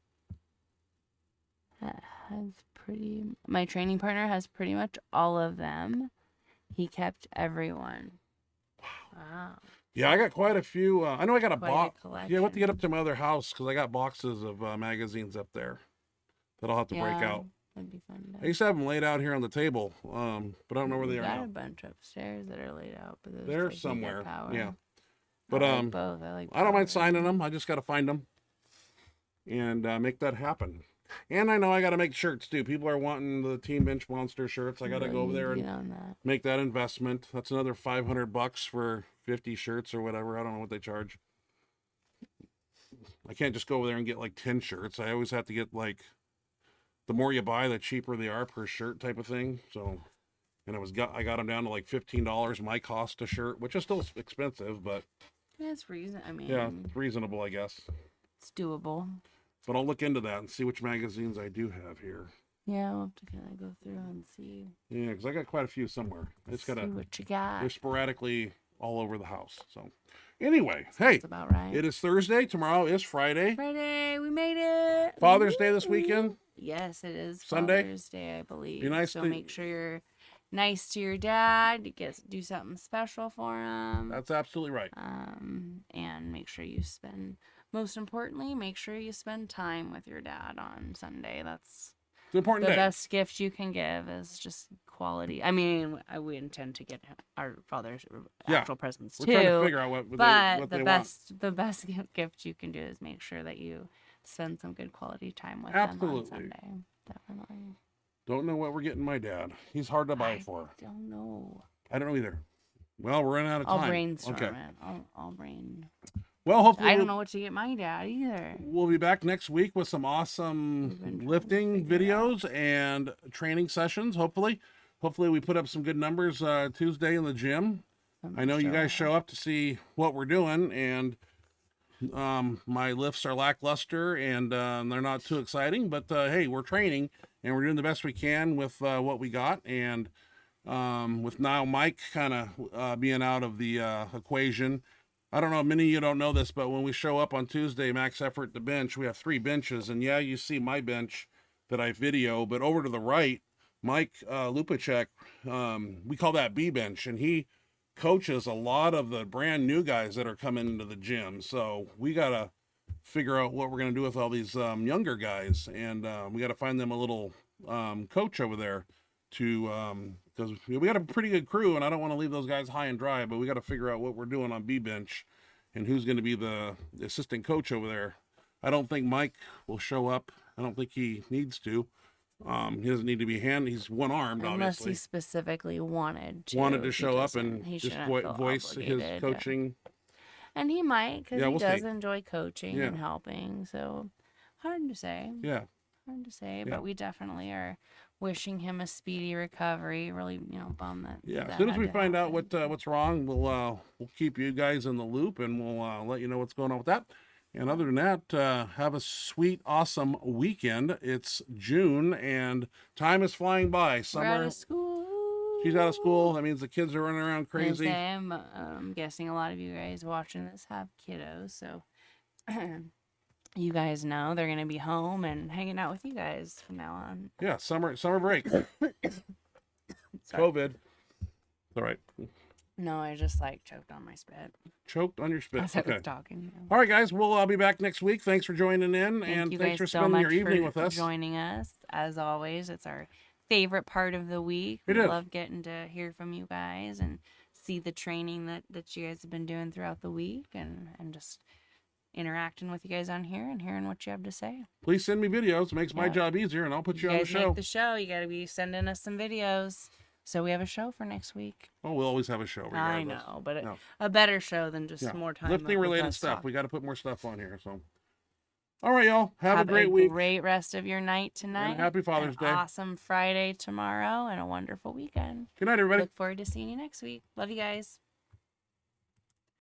my training partner has pretty much all of them. He kept everyone. Wow. Yeah, I got quite a few. I know I got a box. Yeah, I have to get up to my other house because I got boxes of magazines up there that I'll have to break out. That'd be fun. I used to have them laid out here on the table, but I don't know where they are now. Got a bunch upstairs that are laid out, but they're somewhere. Yeah, but I like both. I don't mind signing them. I just got to find them and make that happen. And I know I got to make shirts too. People are wanting the Team Benchmonster shirts. I got to go over there and make that investment. That's another $500 for 50 shirts or whatever. I don't know what they charge. I can't just go over there and get like 10 shirts. I always have to get like, the more you buy, the cheaper they are per shirt type of thing. So, and I got them down to like $15 my cost a shirt, which is still expensive, but yeah, it's reasonable. I mean, yeah, it's reasonable, I guess. It's doable. But I'll look into that and see which magazines I do have here. Yeah, we'll have to kind of go through and see. Yeah, because I got quite a few somewhere. I just gotta see what you got. They're sporadically all over the house. So, anyway, hey, that's about right. It is Thursday. Tomorrow is Friday. Friday, we made it. Father's Day this weekend. Yes, it is Sunday? Father's Day, I believe. Be nice so make sure you're nice to your dad. Do something special for him. That's absolutely right. And make sure you most importantly, make sure you spend time with your dad on Sunday. That's it's an important day. The best gift you can give is just quality. I mean, we intend to get our father's actual presents too. We're trying to figure out what they want. The best gift you can do is make sure that you spend some good quality time with them on Sunday. Definitely. Don't know what we're getting my dad. He's hard to buy for. Don't know. I don't know either. Well, we're running out of I'll time. brainstorm Okay. it. I'll brain. Well, hopefully I don't know what to get my dad either. we'll be back next week with some We've awesome been trying to lifting figure it out. videos and training sessions. Hopefully we put up some good numbers Tuesday in the gym. I know you guys show up to see what we're doing, and my lifts are lackluster and they're not too exciting, but hey, we're training and we're doing the best we can with what we got. And with now Mike kind of being out of the equation, I don't know, many of you don't know this, but when we show up on Tuesday, max effort to bench, we have 3 benches. And yeah, you see my bench that I video, but over to the right, Mike Lupacek, we call that B bench, and he coaches a lot of the brand new guys that are coming into the gym. So we got to figure out what we're going to do with all these younger guys. And we got to find them a little coach over there to, because we got a pretty good crew, and I don't want to leave those guys high and dry, but we got to figure out what we're doing on B bench and who's going to be the assistant coach over there. I don't think Mike will show up. I don't think he needs to. He doesn't need to be he's one-armed, Unless obviously. he specifically wanted to show up and he just shouldn't feel voice his obligated. coaching. And he might, because Yeah, he we'll does see. enjoy coaching Yeah. and helping. So hard to say. Yeah. Hard to say, Yeah. but we definitely are wishing him a speedy recovery. Really, bummed that. Yeah. that As soon as had we to find out happen. what's wrong, we'll keep you guys in the loop, and we'll let you know what's going on with that. And other than that, have a sweet, awesome weekend. It's June, and time is flying by. We're Summer. out of school. She's out of school. That means the kids are running around crazy. I'm guessing a lot of you guys watching this have kiddos, so you guys know they're gonna be home and hanging out with you guys from now on. Yeah, summer break. Sorry. COVID. All right. No, I just choked on my spit Choked on your spit. as I Okay. was talking. All right, guys. We'll be back next week. Thanks for joining in, Thank and you thanks guys for so spending much your evening for with us. joining us. As always, it's our favorite part of the week. It We is. love getting to hear from you guys and see the training that you guys have been doing throughout the week, and just interacting with you guys on here and hearing what you have to say. Please send me videos. It makes my Yeah. job easier, and I'll put you on the guys show. make the show. You got to be sending us some videos. So we have a show for next week. Oh, we'll always have a show. I Regardless. know, but No. a better show than just Yeah. more time. Lifting with related us stuff. talking. We got to put more stuff on here. So, all right, y'all. Have a great week. Great rest of your night tonight. And happy Father's an Day. Awesome Friday tomorrow, and a wonderful weekend. Good night, everybody. Look forward to seeing you next week. Love you guys.